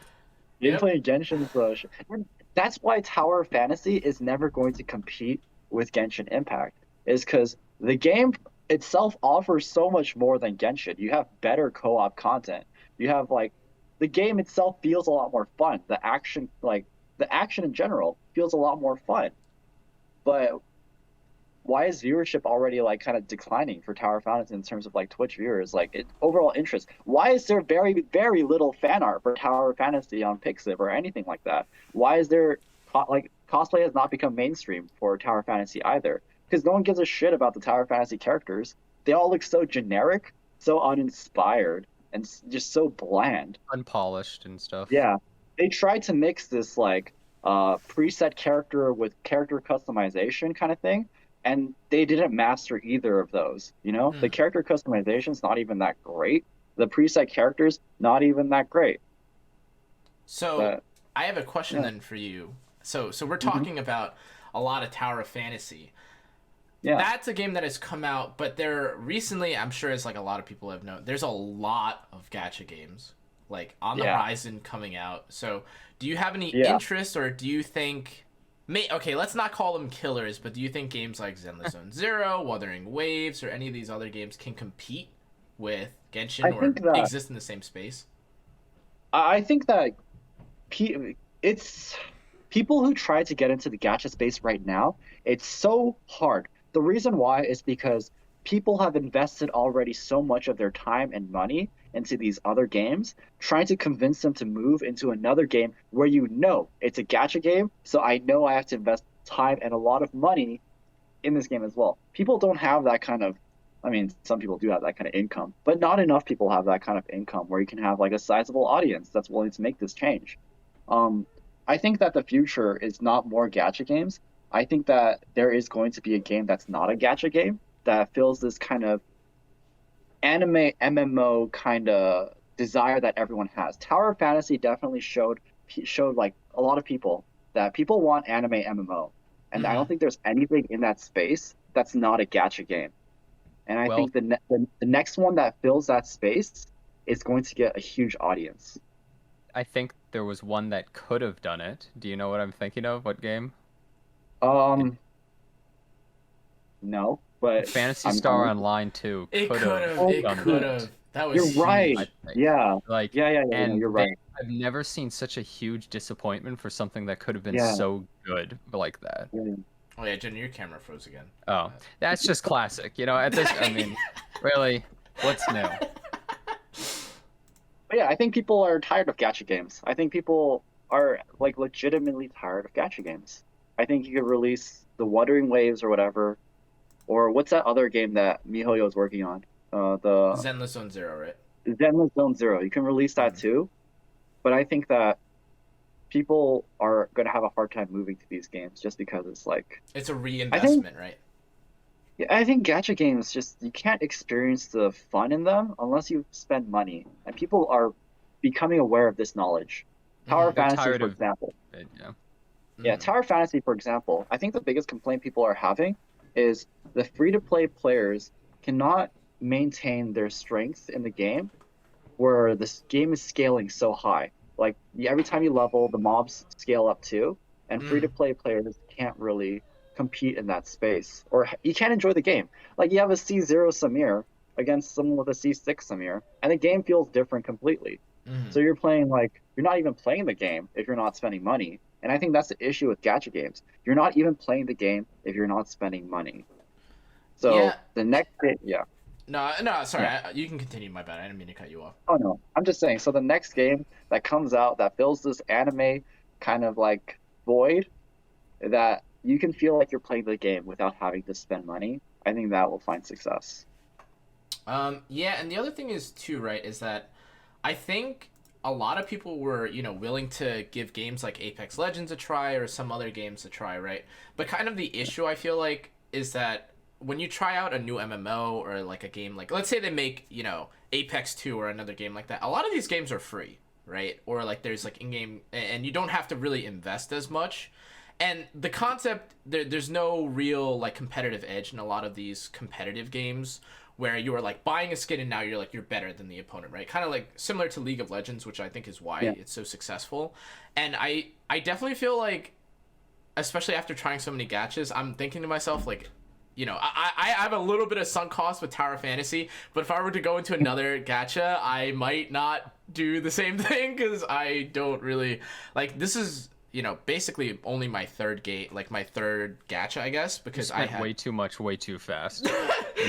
Gameplay in Genshin's and that's why Tower of Fantasy is never going to compete with Genshin Impact, is because the game itself offers so much more than Genshin. You have better co-op content. You have like the game itself feels a lot more fun. The action in general feels a lot more fun. But why is viewership already like kind of declining for Tower of Fantasy in terms of like Twitch viewers, overall interest? Why is there very, very little fan art for Tower of Fantasy on Pixiv or anything like that? Why is there cosplay has not become mainstream for Tower of Fantasy either? Because no one gives a shit about the Tower of Fantasy characters. They all look so generic, so uninspired, and just so bland. Unpolished and stuff. Yeah, they tried to mix this like preset character with character customization kind of thing, and they didn't master either of those. You know, the character customization is not even that great. The preset characters not even that great. So But, I have a question then for you. So we're talking about a lot of Tower of Fantasy. yeah, That's a game that has come out, but there recently, I'm sure as like a lot of people have known, there's a lot of gacha games like on the horizon coming out. So do you have any interest, or do you think okay, let's not call them killers, but do you think games like Zenless Zone Zero, Wuthering Waves, or any of these other games can compete with Genshin or exist in the same space? I think that it's people who try to get into the gacha space right now. It's so hard. The reason why is because people have invested already so much of their time and money into these other games, trying to convince them to move into another game where you know it's a gacha game, so I know I have to invest time and a lot of money in this game as well. People don't have that kind of, I mean, some people do have that kind of income, but not enough people have that kind of income where you can have like a sizable audience that's willing to make this change. I think that the future is not more gacha games. I think that there is going to be a game that's not a gacha game that fills this kind of anime MMO kind of desire that everyone has. Tower of Fantasy definitely showed like a lot of people that people want anime MMO, and I don't think there's anything in that space that's not a gacha game. And I think the next one that fills that space is going to get a huge audience. I think there was one that could have done it. Do you know what I'm thinking of? What game? No, but Phantasy Star Online 2 It could have. It could have. That was You're huge. right. Yeah. Like, Yeah. and You're right. I've never seen such a huge disappointment for something that could have been so good like that. Yeah. Oh yeah, Jenny, your camera froze again. Oh, that's just classic. You know, at this, I mean, really, what's new? But yeah, I think people are tired of gacha games. I think people are like legitimately tired of gacha games. I think you could release the Wuthering Waves or whatever, or what's that other game that MiHoYo is working on? The Zenless Zone Zero, right? Zenless Zone Zero. You can release that Mm. too, but I think that people are going to have a hard time moving to these games just because it's like It's a I think reinvestment, right? yeah, I think gacha games just you can't experience the fun in them unless you spend money, and people are becoming aware of this knowledge. Tower Mm-hmm. They're Fantasy, tired for of example. it, yeah. Yeah, Mm-hmm. Tower Fantasy, for example. I think the biggest complaint people are having is the free-to-play players cannot maintain their strength in the game where this game is scaling so high. Like every time you level, the mobs scale up too, and free to Mm. play players can't really compete in that space, or you can't enjoy the game. Like you have a C0 Samir against someone with a C6 Samir, and the game feels different completely. Mm-hmm. So you're playing like you're not even playing the game if you're not spending money. And I think that's the issue with gacha games. You're not even playing the game if you're not spending money. Yeah. So the next yeah, No, no, sorry. yeah. You can continue. My bad. I didn't mean to cut you off. Oh no, I'm just saying. So the next game that comes out that fills this anime kind of like void that you can feel like you're playing the game without having to spend money, I think that will find success. Yeah, and the other thing is too, right, is that I think a lot of people were, willing to give games like Apex Legends a try or some other games a try, right? But kind of the issue I feel like is that when you try out a new MMO or like a game like let's say they make, Apex 2 or another game like that. A lot of these games are free, right? Or like there's like in-game and you don't have to really invest as much. And the concept there's no real like competitive edge in a lot of these competitive games where you are like buying a skin and now you're better than the opponent, right? Kind of like similar to League of Legends, which I think is why Yeah. it's so successful. And I definitely feel like, especially after trying so many gachas, I'm thinking to myself like, I have a little bit of sunk cost with Tower Fantasy, but if I were to go into another gacha, I might not do the same thing because I don't really like. This is basically only my third gate, like my third gacha, I guess, You because I spent had way too much, way too fast in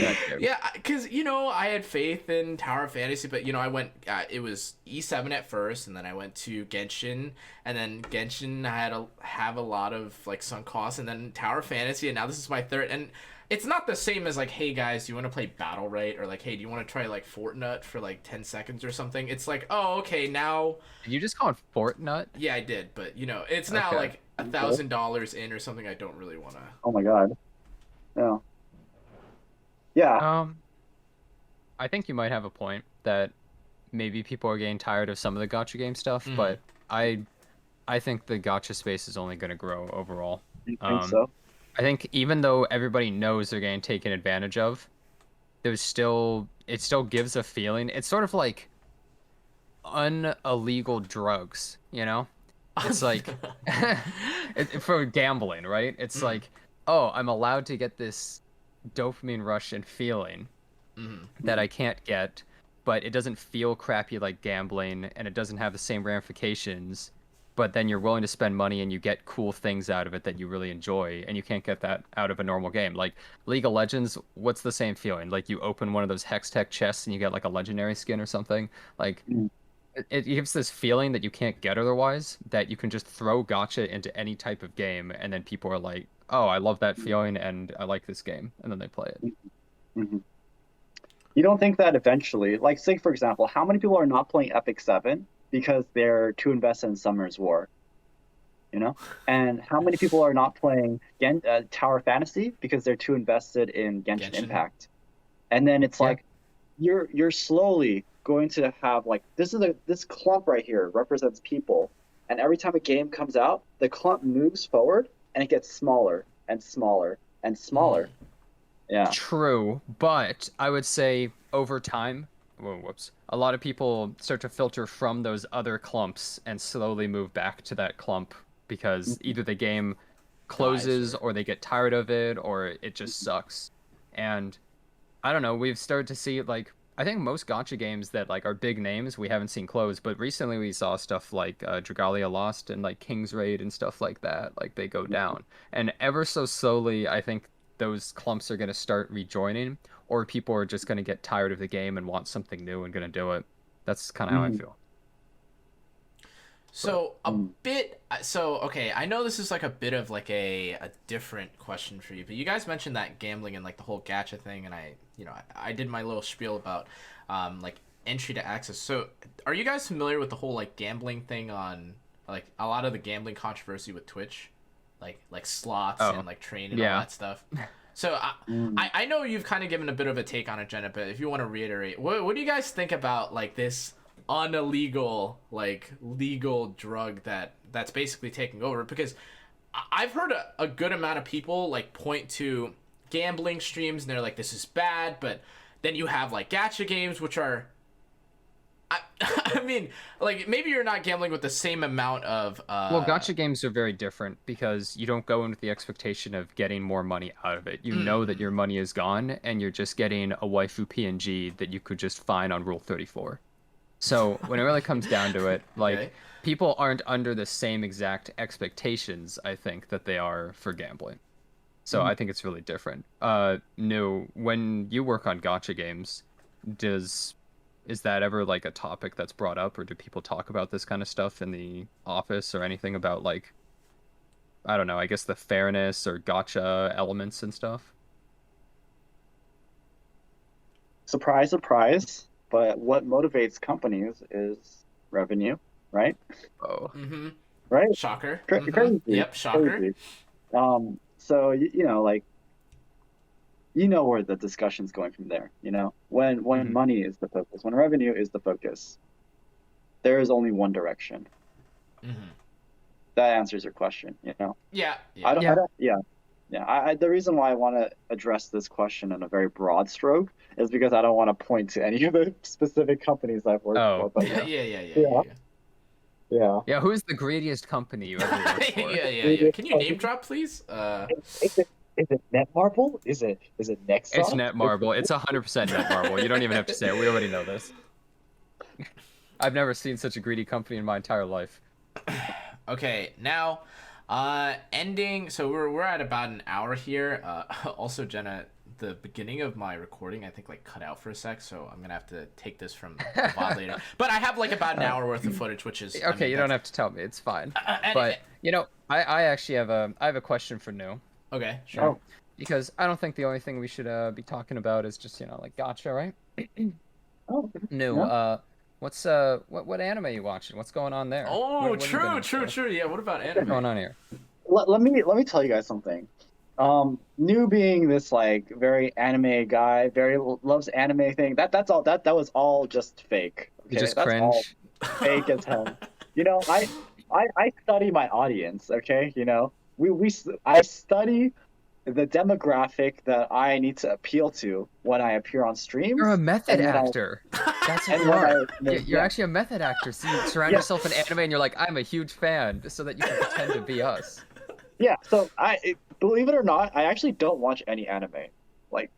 that game. yeah, because I had faith in Tower Fantasy, but I went. It was E7 at first, and then I went to Genshin, and then Genshin I had have a lot of like sunk costs, and then Tower Fantasy, and now this is my third. And it's not the same as like, hey guys, do you want to play Battle Right, or like, hey, do you want to try like Fortnite for like 10 seconds or something? It's like, oh, okay, now, Did you just call it Fortnite? yeah, I did, but it's now Okay. like $1,000 in or something. I don't really want to. Oh my God. Yeah. Yeah. Um, I think you might have a point that maybe people are getting tired of some of the gacha game stuff, Mhm. but I think the gacha space is only going to grow overall. You think Um, so? I think even though everybody knows they're getting taken advantage of, it still gives a feeling. It's sort of like unillegal drugs, you know? It's like for gambling, right? It's like, oh, I'm allowed to get this dopamine rush and feeling Mhm. that I can't get, but it doesn't feel crappy like gambling and it doesn't have the same ramifications. But then you're willing to spend money and you get cool things out of it that you really enjoy, and you can't get that out of a normal game. Like League of Legends, what's the same feeling? Like you open one of those Hex Tech chests and you get like a legendary skin or something. Like Mm. it gives this feeling that you can't get otherwise, that you can just throw gacha into any type of game, and then people are like, "Oh, I love that feeling, and I like this game," and then they play it. Mhm. You don't think that eventually, like, say, for example, how many people are not playing Epic 7 because they're too invested in Summer's War, you know? And how many people are not playing Tower Fantasy because they're too invested in Genshin Genshin. Impact? And then it's Yeah. like you're slowly going to have like this clump right here represents people, and every time a game comes out, the clump moves forward and it gets smaller and smaller and smaller. Yeah. True, but I would say over time, whoops, a lot of people start to filter from those other clumps and slowly move back to that clump because either the game closes or they get tired of it or it just sucks. And I don't know, we've started to see like I think most gacha games that like are big names we haven't seen close, but recently we saw stuff like Dragalia Lost and like King's Raid and stuff like that. Like they go down, and ever so slowly, I think those clumps are gonna start rejoining, or people are just gonna get tired of the game and want something new and gonna do it. That's kind of how I Mhm. feel. So Mm. okay, I know this is like a bit of like a different question for you, but you guys mentioned that gambling and like the whole gacha thing, and I did my little spiel about like entry to access. So, are you guys familiar with the whole like gambling thing on like a lot of the gambling controversy with Twitch, like slots and like train and all that stuff? So I know you've kind of given a bit of a take on it, Jenna, but if you want to reiterate, what do you guys think about like this unillegal like legal drug that's basically taking over? Because I've heard a good amount of people like point to gambling streams and they're like, this is bad, but then you have like gacha games, which are I mean, like, maybe you're not gambling with the same amount of well, gacha games are very different because you don't go in with the expectation of getting more money out of it. You know that your money is gone and you're just getting a waifu PNG that you could just find on Rule 34. So when it really comes down to it, like, people aren't under the same exact expectations, I think, that they are for gambling. So I think it's really different. No, when you work on gacha games, is that ever like a topic that's brought up, or do people talk about this kind of stuff in the office, or anything about like, I don't know, I guess the fairness or gacha elements and stuff? Surprise, surprise. But what motivates companies is revenue, right? Oh. Right? Shocker. Crazy. Yep, shocker. Crazy. So you know, like, you know where the discussion's going from there. You know, when money is the focus, when revenue is the focus, there is only one direction. That answers your question. You know. Yeah. The reason why I want to address this question in a very broad stroke is because I don't want to point to any of the specific companies I've worked for. But Yeah, who's the greediest company you ever worked for? yeah. Can you name drop, please? Is it Netmarble? Is it Nexon? It's Netmarble. It's 100% Netmarble. You don't even have to say it. We already know this. I've never seen such a greedy company in my entire life. Okay, now, ending. So we're at about an hour here. Also, Jenna, the beginning of my recording, I think, like, cut out for a sec, so I'm gonna have to take this from the VOD later. But I have like about an hour worth of footage, which is okay. You don't have to tell me. It's fine. But you know, I actually have a question for New. Okay, sure. Because I don't think the only thing we should be talking about is just, you know, like, gacha, right? New. What's what anime are you watching? What's going on there? Oh, true. Yeah, what about anime? What's going on here? Let me tell you guys something. New being this like very anime guy, very loves anime thing. That was all just fake. Okay? You just that's cringe. All fake as hell. You know, I study my audience. Okay, you know, I study the demographic that I need to appeal to when I appear on streams. You're a method actor. That's what you are. You're actually a method actor. So you surround yourself in anime and you're like, I'm a huge fan, so that you can pretend to be us. Yeah, so believe it or not, I actually don't watch any anime. Like,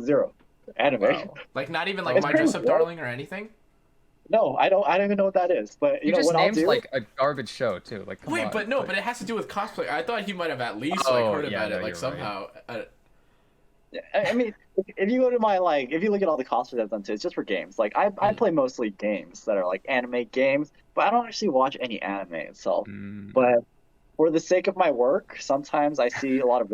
zero anime. Wow. Like, not even like My Dress Up Darling or anything? No, I don't even know what that is. But you know just what named I'll do? like a garbage show too. Like, come on. But it has to do with cosplay. I thought he might have at least heard about it like somehow. Right. I mean, if you go to my if you look at all the cosplays I've done too, it's just for games. Like I play mostly games that are like anime games, but I don't actually watch any anime itself. But for the sake of my work, sometimes I see a lot of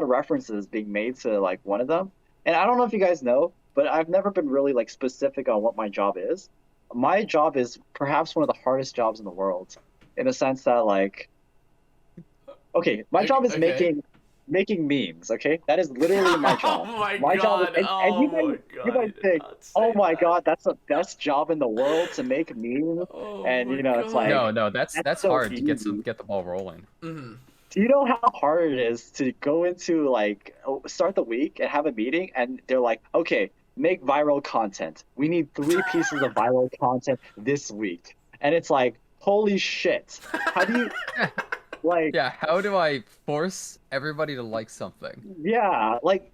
references being made to like one of them. And I don't know if you guys know, but I've never been really like specific on what my job is. My job is perhaps one of the hardest jobs in the world, in the sense that like, okay, my job is making memes. Okay, that is literally my job. Oh my god! And you guys think, oh my god, that's the best job in the world to make memes. And you know, it's like no, that's so hard easy. to get the ball rolling. Mm-hmm. Do you know how hard it is to go into like start the week and have a meeting and they're like, okay, make viral content. We need 3 pieces of viral content this week. And it's like, holy shit. How do you like how do I force everybody to like something? Yeah, like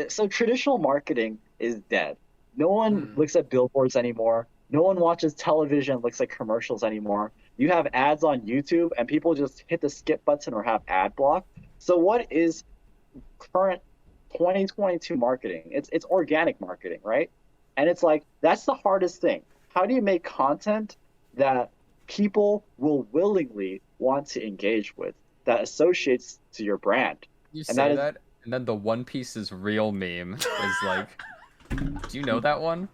so traditional marketing is dead. No one looks at billboards anymore. No one watches television, looks at commercials anymore. You have ads on YouTube and people just hit the skip button or have ad block. So what is current 2022 marketing? It's organic marketing, right? And it's like, that's the hardest thing. How do you make content that people will willingly want to engage with, that associates to your brand? You say that, and then the One Piece is real meme is like, do you know that one?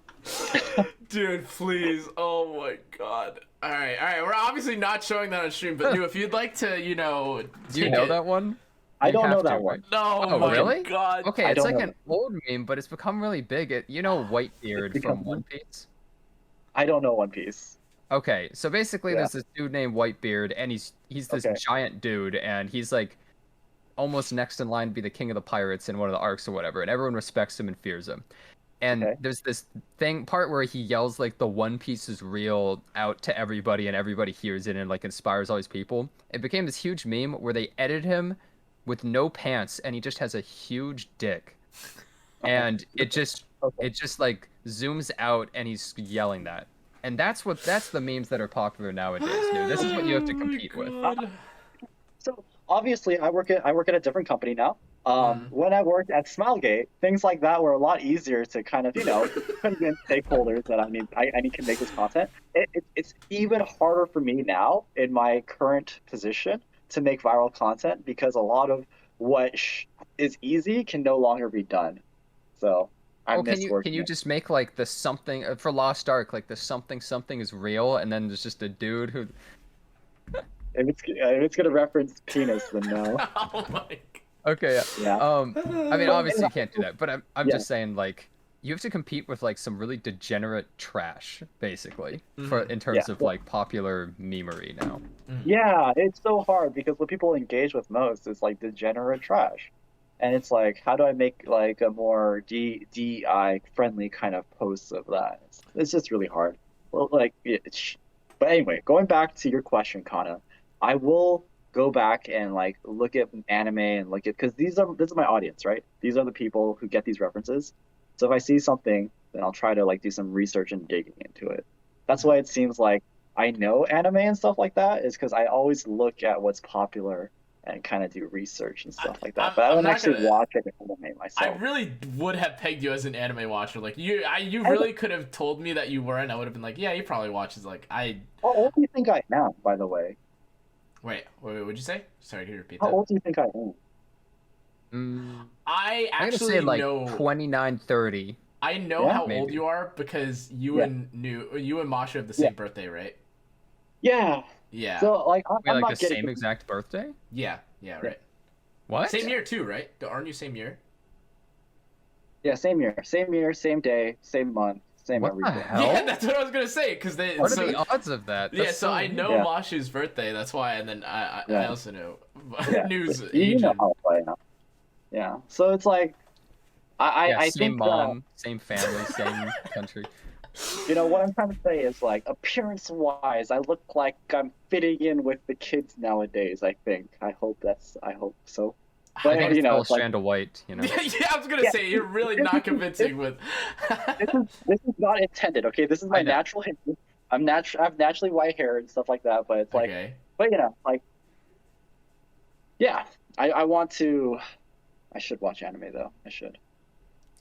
Dude, please. Oh my god. All right. We're obviously not showing that on stream, but if you'd like to, Do you know that one? I You don't have know to, that right? one. No, Oh, my really? god. Okay, I it's don't like know an old meme, but it's become really big. You know Whitebeard become from One Piece? I don't know One Piece. Okay, so basically Yeah. there's this dude named Whitebeard, and he's this Okay. giant dude, and he's like almost next in line to be the king of the pirates in one of the arcs or whatever, and everyone respects him and fears him. And Okay. there's this part where he yells like the One Piece is real out to everybody, and everybody hears it and like inspires all these people. It became this huge meme where they edited him with no pants, and he just has a huge dick, and it just Okay. like zooms out, and he's yelling that. And that's the memes that are popular nowadays, dude. This is what you have to compete with. So obviously, I work at a different company now. Mm. When I worked at Smilegate, things like that were a lot easier to kind of convince stakeholders that I need to make this content. It's even harder for me now in my current position to make viral content because a lot of what is easy can no longer be done. So I Well, miss can working. you just make like the something for Lost Ark, like the something is real, and then there's just a dude who. If it's gonna reference penis, then no. Oh my. Okay, yeah. Yeah. I mean, obviously you can't do that, but I'm Yeah. just saying, like, you have to compete with like some really degenerate trash, basically, for in terms Yeah. of like popular memery now. Yeah, it's so hard because what people engage with most is like degenerate trash. And it's like, how do I make like a more DEI friendly kind of posts of that? It's just really hard. Well, like, but anyway, going back to your question, Kana, I will go back and like look at anime and look at because this is my audience, right? These are the people who get these references. So if I see something, then I'll try to like do some research and digging into it. That's why it seems like I know anime and stuff like that is because I always look at what's popular and kind of do research and stuff like that. But I I'm don't not actually gonna. watch an anime I myself. really would have pegged you as an anime watcher. Like you really could have told me that you weren't. I would have been like, yeah, he probably watches. Like I. How old do you think I am, by the way? Wait. What'd you say? Sorry, can you repeat How that? old do you think I am? I I'm gonna actually say like know. 29, 30. I know Yeah, how old maybe. you are because you Yeah. and Masha have the same birthday, right? Yeah. Yeah. So like Wait, I'm like not the getting same exact birthday? Yeah. Right. What? Same year too, right? Aren't you same year? Yeah, same year, same day, same month, same What the everything. hell? Yeah, that's what I was gonna say. Cause they. What so, are the odds of that? yeah, That's so I weird. know Yeah. Masha's birthday. That's why, and then I Yeah. also know Yeah. news You know agent. how I am. Yeah. So it's like Yeah, I same think mom, same family, same country. what I'm trying to say is like appearance wise, I look like I'm fitting in with the kids nowadays, I think. I hope so. I But think it's still a it's like strand of white, you know. Yeah, I was gonna Yeah. say you're really not convincing with. this is not intended, okay? This is my I know. natural hair. I have naturally white hair and stuff like that, but it's like Okay. but like yeah, I want to I should watch anime though. I should.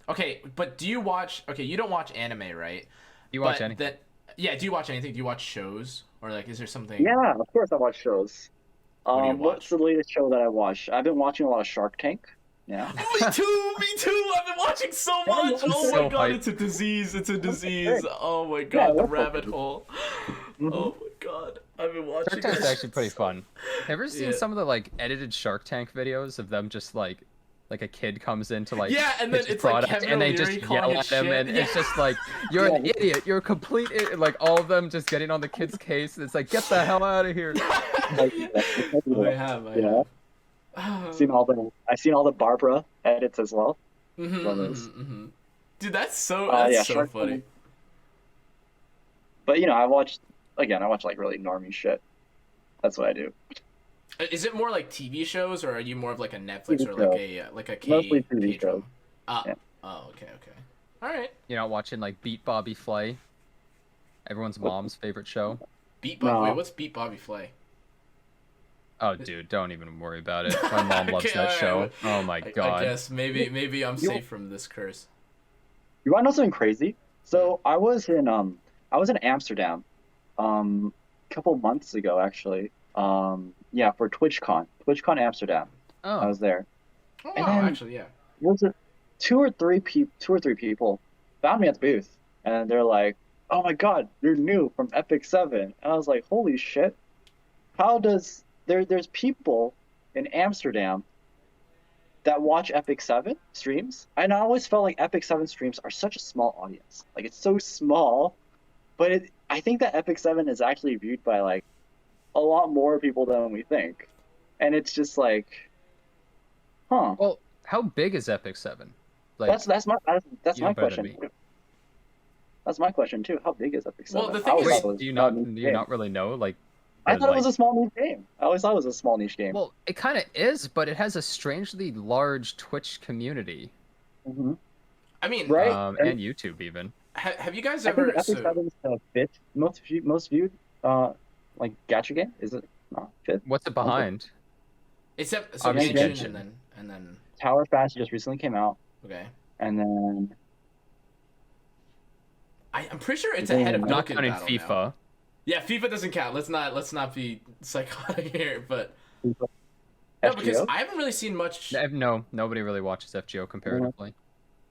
Okay, but do you watch? Okay, you don't watch anime, right? You watch But anything? yeah, do you watch anything? Do you watch shows or like is there something? Yeah, of course I watch shows. What do you What's watch? the latest show that I watched? I've been watching a lot of Shark Tank. Yeah. Me too. Me too. I've been watching so Yeah, much. I'm Oh so my god, hyped. it's a disease. It's a disease. great. Oh my Yeah, god, the that's rabbit okay. hole. Mhm. Oh my god, I've been watching. Shark Tank's it. actually pretty fun. Have you ever seen Yeah. some of the like edited Shark Tank videos of them just like a kid comes in to like Yeah, and then pitch a it's like product, Kevin and they O'Leary just calling yell it at him, shit. and it's Yeah. just like you're an Yeah. idiot, you're a complete idiot. Like all of them just getting on the kid's case, and it's like get the hell out of here. Like, I have. Yeah. I've seen all the Barbara edits as well. Mhm, Love those. mhm, mhm. Dude, that's so Yeah, so Shark funny. Tank. But I watch like really normie shit. That's what I do. Is it more like TV shows, or are you more of like a Netflix TV or like a K? Mostly TV K drama? shows. Ah. Yeah. Oh, okay. All right. You're not watching like Beat Bobby Flay, everyone's mom's favorite show. Beat Bobby. No. Wait, what's Beat Bobby Flay? Oh, dude, don't even worry about it. My mom loves Okay, that alright, show. well, Oh my I god. guess maybe I'm You- safe from this curse. You want to know something crazy? So I was in Amsterdam, a couple months ago actually. Yeah, for TwitchCon Amsterdam. I Oh, was there. Oh And wow, then- actually, yeah. Was it two or three people found me at the booth, and they're like, "Oh my God, you're new from Epic 7." And I was like, "Holy shit! How does there's people in Amsterdam that watch Epic 7 streams?" And I always felt like Epic 7 streams are such a small audience. Like it's so small, but I think that Epic 7 is actually viewed by like a lot more people than we think. And it's just like, huh. Well, how big is Epic 7? Like, That's you my know better than question. me. That's my question too. How big is Epic Well, 7? the I thing always is, thought it was Do you not a not niche do you game. not really know? Like, I or thought it like, was a small niche game. I always thought it was a small niche game. well, it kind of is, but it has a strangely large Twitch community, Hmm. I mean, Right? and YouTube even. have you guys I think ever? Epic 7 is the fifth most viewed like gacha game. Is it not fifth? What's it behind? Except so Obviously Genshin, Genshin. and then Tower Fast just recently came out, okay. and then I'm pretty sure it's Then ahead of not Not Dokkan counting Battle FIFA. now. Yeah, FIFA doesn't count. Let's not be psychotic here, but no, because FGO. I haven't really seen much. No, nobody really watches FGO comparatively.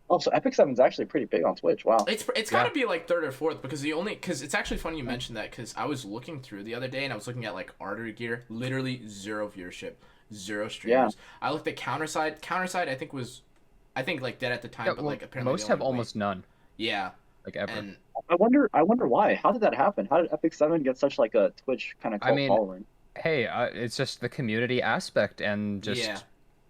Oh, so Epic 7 is actually pretty big on Twitch. Wow. It's got to be like third or fourth because because it's actually funny you mentioned that because I was looking through the other day and I was looking at like Ardor Gear, literally zero viewership, zero streamers. I looked at Counterside. Counterside I think like dead at the time, Yeah, but well, like apparently most they have only almost none, yeah, like ever. and I wonder why. How did that happen? How did Epic 7 get such like a Twitch kind of I cult mean, following? hey, it's just the community aspect and just yeah.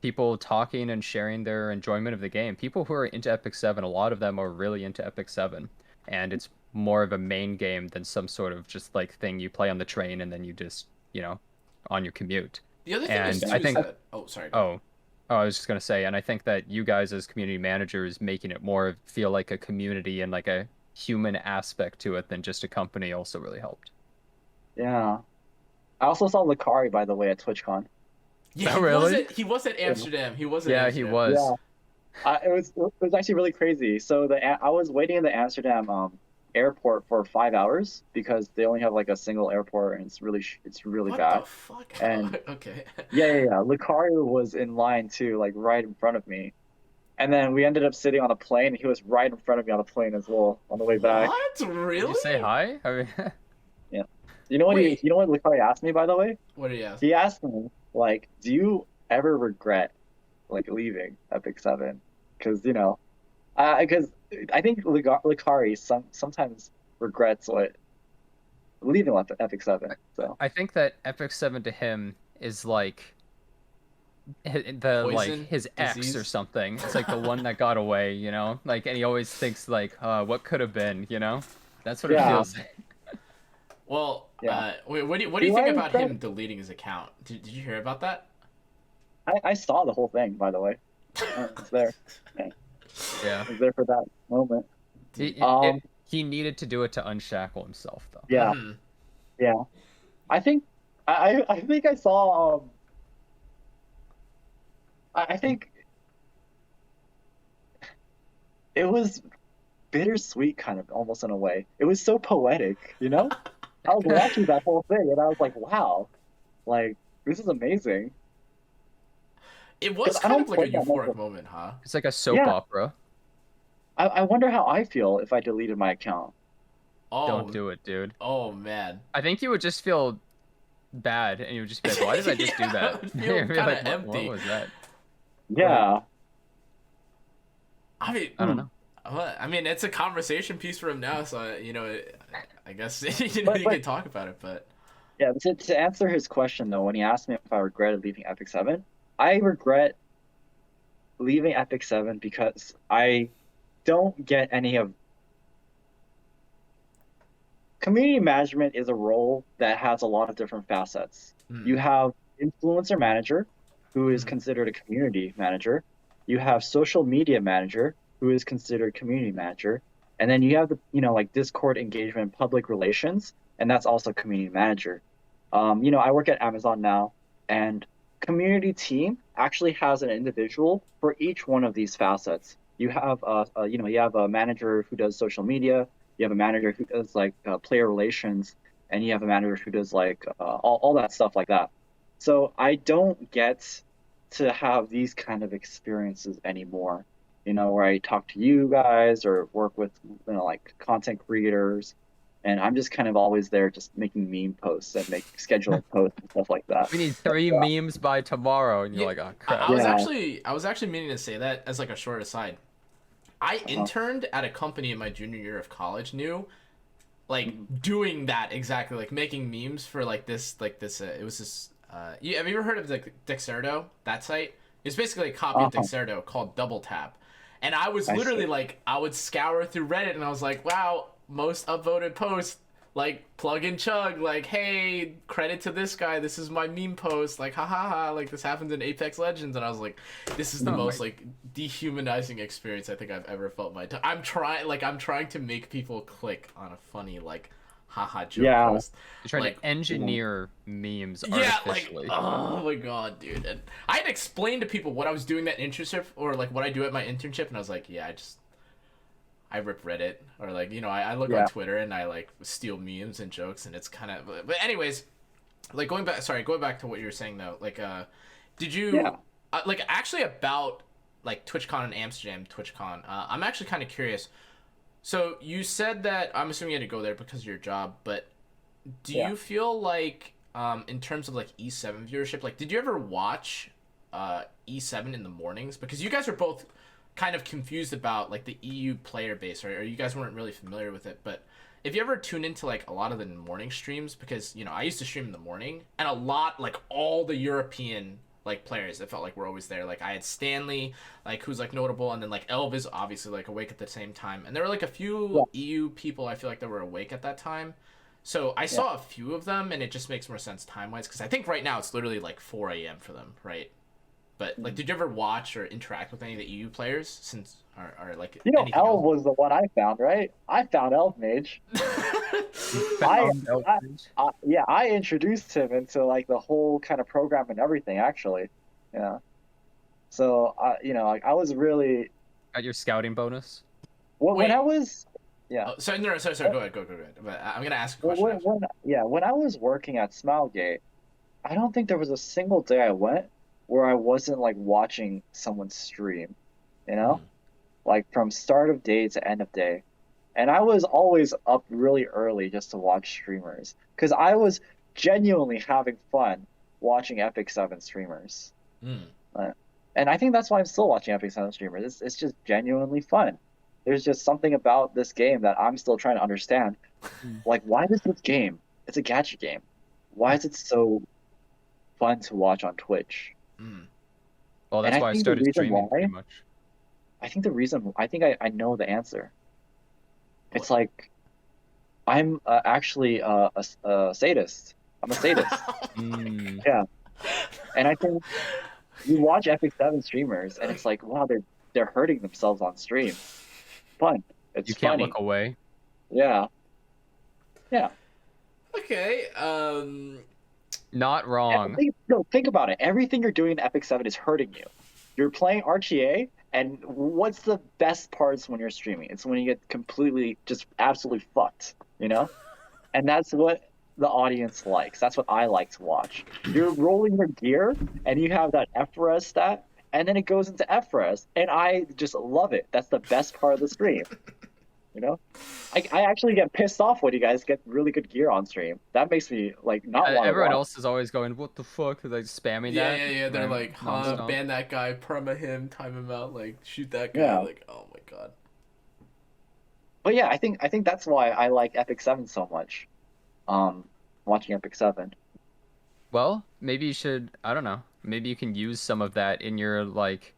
people talking and sharing their enjoyment of the game. People who are into Epic 7, a lot of them are really into Epic 7, and it's more of a main game than some sort of just like thing you play on the train and then you just, on your commute. The other thing is And too I think is that sorry. I was just gonna say, and I think that you guys as community managers making it more feel like a community and like a human aspect to it than just a company also really helped. Yeah. I also saw Lucari, by the way, at TwitchCon. Yeah, Oh, really? He was at Amsterdam. He was at Yeah, Amsterdam. he was. Yeah. It was actually really crazy. So I was waiting in the Amsterdam airport for 5 hours because they only have like a single airport and it's really What bad. the fuck? And Okay. yeah. Lucari was in line too, like right in front of me. And then we ended up sitting on a plane. And he was right in front of me on the plane as well on the way back. What? Did Really? you say hi? I mean, Yeah. You know what Wait. you know what Lucari asked me, by the way? What did he ask? He asked me like, "Do you ever regret like leaving Epic 7?" Because because I think Lucari sometimes regrets what leaving Epic 7. So I think that Epic 7 to him is like the like Poison? his ex or Disease? something. It's like the one that got away, Like, and he always thinks like, what could have been, That's what it Yeah. feels like. Well, Yeah. wait, what do you Do think I about regret- him deleting his account? Did you hear about that? I saw the whole thing, by the way. I was there. Yeah. I was there for that moment. He he needed to do it to unshackle himself, though. Yeah, Mhm. yeah. I think I think I saw I think it was bittersweet kind of almost in a way. It was so poetic. I was watching that whole thing and I was like, wow, like this is amazing. It was 'Cause I kind don't of like a play that much euphoric of- moment, huh? It's like a soap Yeah. opera. I wonder how I feel if I deleted my account. Oh, Don't do it, dude. Oh man. I think you would just feel bad, and you would just be like, "Why did I just Yeah, do that?" I would feel You'd be kinda like, what empty. was that? Yeah. I mean, I don't know. well, I mean, it's a conversation piece for him now, so I guess But- you can talk about it, but Yeah, to answer his question though, when he asked me if I regretted leaving Epic 7, I regret leaving Epic 7 because I don't get any of community management is a role that has a lot of different facets. You have influencer manager, who is considered a community manager. You have social media manager, who is considered community manager. And then you have the, like Discord engagement, public relations, and that's also community manager. I work at Amazon now, and community team actually has an individual for each one of these facets. You have you have a manager who does social media. You have a manager who does like player relations, and you have a manager who does like all that stuff like that. So I don't get to have these kind of experiences anymore. where I talk to you guys or work with, like content creators. And I'm just kind of always there just making meme posts and scheduling posts and stuff like that. We need 3 memes by tomorrow, and you're Yeah, like, oh I crap. was Yeah. actually meaning to say that as like a short aside. I Uh-huh. interned at a company in my junior year of college, like Mhm. doing that exactly, like making memes for like this. It was this. Have you ever heard of like Dexerto? That site? It's basically a copy of Uh-huh. Dexerto called Double Tap, and I was I see. literally like, I would scour through Reddit, and I was like, wow, most upvoted post. Like plug and chug, like hey, credit to this guy. This is my meme post. Like ha ha ha. Like this happens in Apex Legends, and I was like, this is the Oh my. most like dehumanizing experience I think I've ever felt in my time. I'm trying to make people click on a funny like haha joke Yeah. post. You're trying Like to engineer memes yeah, like artificially. oh my god, dude. And I had explained to people what I was doing that internship or like what I do at my internship, and I was like, yeah, I rip Reddit or like I look on Yeah. Twitter and I like steal memes and jokes, and it's kind of but anyways, like going back to what you were saying though, like did you Yeah. like actually about like TwitchCon and Amsterdam TwitchCon, I'm actually kind of curious. So you said that I'm assuming you had to go there because of your job, but do Yeah. you feel like in terms of like E7 viewership, like did you ever watch E7 in the mornings? Because you guys are both kind of confused about like the EU player base, right? Or you guys weren't really familiar with it, but if you ever tune into like a lot of the morning streams, because I used to stream in the morning, and a lot like all the European like players, it felt like were always there. Like I had Stanley, like who's like notable, and then like Elvis obviously like awake at the same time, and there were like a Yeah. few EU people I feel like that were awake at that time. So I Yeah. saw a few of them, and it just makes more sense time wise because I think right now it's literally like 4 a.m. for them, right? But like, Mhm. did you ever watch or interact with any of the EU players since or like anything Elv else? was the one I found, right? I found Elv Mage. You I, found out. I, yeah, I introduced him into like the whole kind of program and everything, actually. Yeah. So like, I was really Got your scouting bonus. when I Wait. was, yeah. Oh, sorry, no, sorry. Go ahead, go ahead. But I'm gonna ask a Well, question after. when I was working at Smilegate, I don't think there was a single day I went where I wasn't like watching someone stream, you know? Hmm. Like from start of day to end of day. And I was always up really early just to watch streamers because I was genuinely having fun watching Epic 7 streamers. Hmm. Uh, and I think that's why I'm still watching Epic 7 streamers. It's just genuinely fun. There's just something about this game that I'm still trying to understand. Mm. Like, why does this game, it's a gacha game, why is it so fun to watch on Twitch? Hmm. Well, And that's I why I think the started reason streaming why, pretty much. I know the answer. It's What? like, I'm actually a sadist. I'm a sadist. Mm. Yeah. And I think you watch Epic 7 streamers and it's like, wow, they're hurting themselves on stream. Fun. It's You can't look funny. away. Yeah. Yeah. Okay. Not wrong. Think about it. Everything you're doing in Epic 7 is hurting you. You're playing RTA, and what's the best parts when you're streaming? It's when you get completely, just absolutely fucked, you know? And that's what the audience likes. That's what I like to watch. You're rolling your gear, and you have that FRES stat, and then it goes into FRES, and I just love it. That's the best part of the stream, you know? I actually get pissed off when you guys get really good gear on stream. That makes me like not want to Everyone watch. else is always going, "What the fuck?" Like spamming Yeah, that. yeah. They're like, huh, Nonstop. ban that guy, perma him, time him out, like shoot that guy. Yeah. Like, oh my god. But yeah, I think that's why I like Epic 7 so much. Um, watching Epic 7. Well, maybe you should. I don't know. Maybe you can use some of that in your like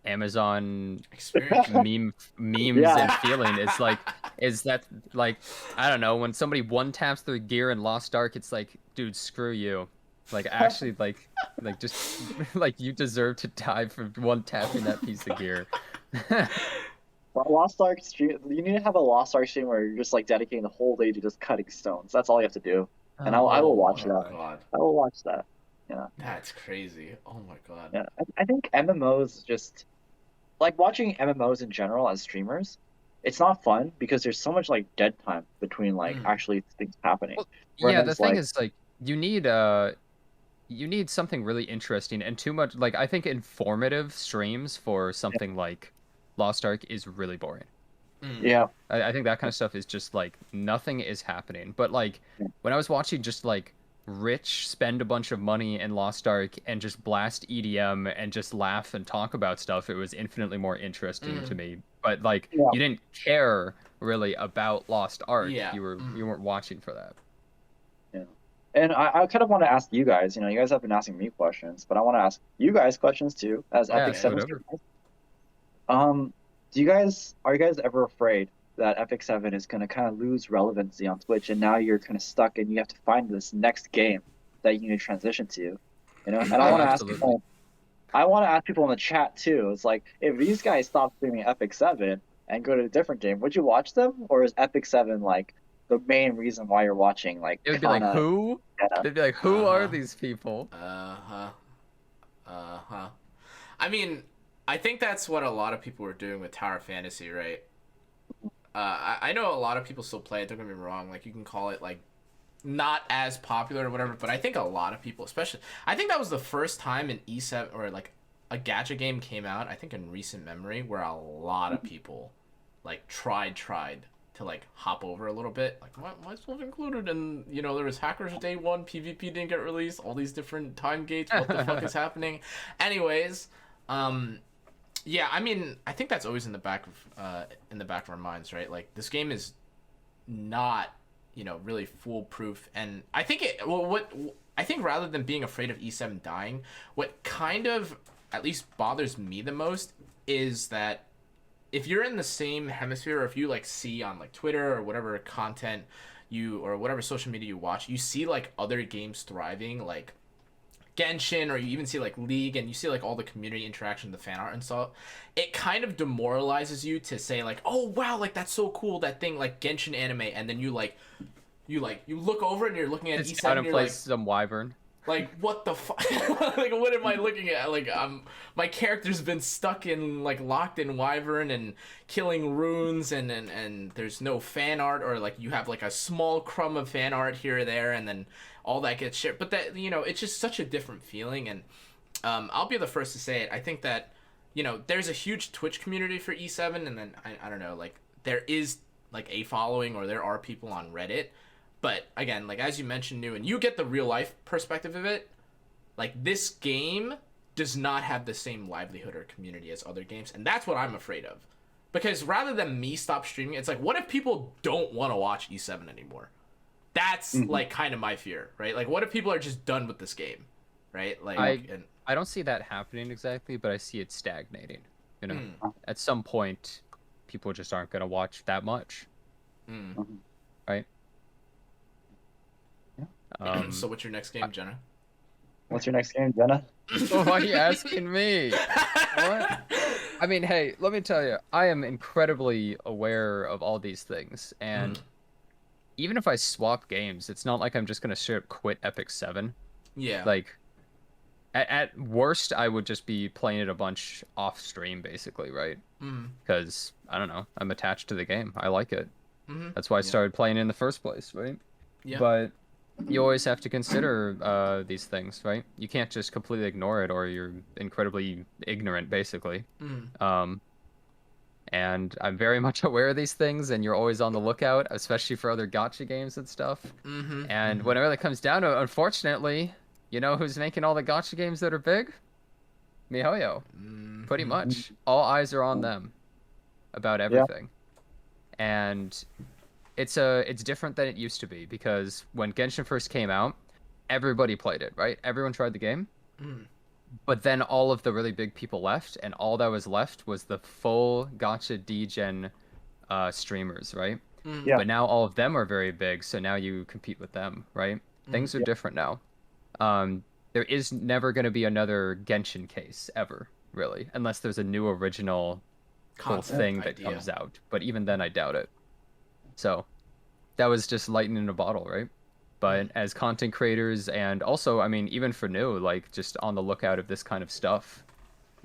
Amazon Experience. memes Yeah. and feeling. It's like, is that like, I don't know, when somebody one taps their gear in Lost Ark, it's like, dude, screw you. Like actually, like just like you deserve to die for one tapping that piece of gear. Well, Lost Ark stream, you need to have a Lost Ark stream where you're just like dedicating the whole day to just cutting stones. That's all you have to do. And I will Oh watch my that. god. I will watch that. Yeah. That's crazy. Oh my god. Yeah. I think MMOs just like watching MMOs in general as streamers, it's not fun because there's so much like dead time between like Mm. actually things happening. Well, yeah, the Whereas thing like is like you need you need something really interesting and too much like I think informative streams for Yeah. something like Lost Ark is really boring. Mm. Yeah. I think that kind of stuff is just like nothing is happening. But like Yeah. when I was watching just like Rich spend a bunch of money in Lost Ark and just blast EDM and just laugh and talk about stuff, it was infinitely more interesting to Mm. me. But like Yeah. you didn't care really about Lost Ark. Yeah. You weren't watching for that. Yeah. And I kind of want to ask you guys, you guys have been asking me questions, but I want to ask you guys questions too, as Yeah, Epic 7 whatever. streamers. Are you guys ever afraid that Epic 7 is going to kind of lose relevancy on Twitch and now you're kind of stuck and you have to find this next game that you need to transition to? And I Oh, want to ask absolutely. people, in the chat too. It's like, if these guys stop streaming Epic 7 and go to a different game, would you watch them? Or is Epic 7 like the main reason why you're watching like It would be like, Kana? who? Jenna? They'd be like, who are Uh-huh. these people? Uh-huh. Uh-huh. I mean, I think that's what a lot of people were doing with Tower Fantasy, right? I know a lot of people still play it, don't get me wrong. Like, you can call it, like, not as popular or whatever, but I think a lot of people, especially... I think that was the first time in E7, or, like, a gacha game came out, I think in recent memory, where a lot of people, like, tried to, like, hop over a little bit. Like, myself included, and, there was Hackers Day 1, PvP didn't get released, all these different time gates, what the fuck is happening? Anyways, yeah, I mean, I think that's always in the back of our minds, right? Like, this game is not, really foolproof, and I think I think rather than being afraid of E7 dying, what kind of at least bothers me the most is that if you're in the same hemisphere, or if you like see on like Twitter or whatever content or whatever social media you watch, you see like other games thriving, like Genshin, or you even see like League, and you see like all the community interaction, the fan art and stuff, it kind of demoralizes you to say like, oh wow, like that's so cool, that thing like Genshin anime, and then you look over and you're looking at It's E7 down and and you're play like, some Wyvern. what the fuck? Like, what am I looking at? Like, my character's been stuck in, like, locked in Wyvern and killing runes, and there's no fan art, or, like, you have, like, a small crumb of fan art here or there, and then all that gets shared. But that, it's just such a different feeling, and I'll be the first to say it. I think that, there's a huge Twitch community for E7, and then, I don't know, like, there is, like, a following, or there are people on Reddit. But again, like as you mentioned, New, and you get the real life perspective of it, like this game does not have the same livelihood or community as other games, and that's what I'm afraid of. Because rather than me stop streaming, it's like, what if people don't want to watch E7 anymore? That's like kind of my fear, right? Like, what if people are just done with this game, right? Like, I don't see that happening exactly, but I see it stagnating. At some point, people just aren't gonna watch that much, right? So what's your next game, Jenna? What's your next game, Jenna? Why are you asking me? What? I mean, hey, let me tell you, I am incredibly aware of all these things, and even if I swap games, it's not like I'm just gonna straight up quit Epic 7. Yeah. Like, at worst, I would just be playing it a bunch off stream, basically, right? Because, I don't know, I'm attached to the game. I like it. That's why I started playing it in the first place, right? Yeah. But you always have to consider these things, right? You can't just completely ignore it, or you're incredibly ignorant, basically. And I'm very much aware of these things, and you're always on the lookout, especially for other gacha games and stuff. And whenever it comes down to it, unfortunately, you know who's making all the gacha games that are big? MiHoYo. Pretty much. All eyes are on them about everything. And it's different than it used to be, because when Genshin first came out, everybody played it, right? Everyone tried the game. But then all of the really big people left, and all that was left was the full gacha degen streamers, right? Yeah. But now all of them are very big, so now you compete with them, right? Things are different now. There is never going to be another Genshin case, ever, really, unless there's a new original cool thing that comes out. But even then, I doubt it. So that was just lightning in a bottle, right? But as content creators, and also, I mean, even for new, like, just on the lookout of this kind of stuff,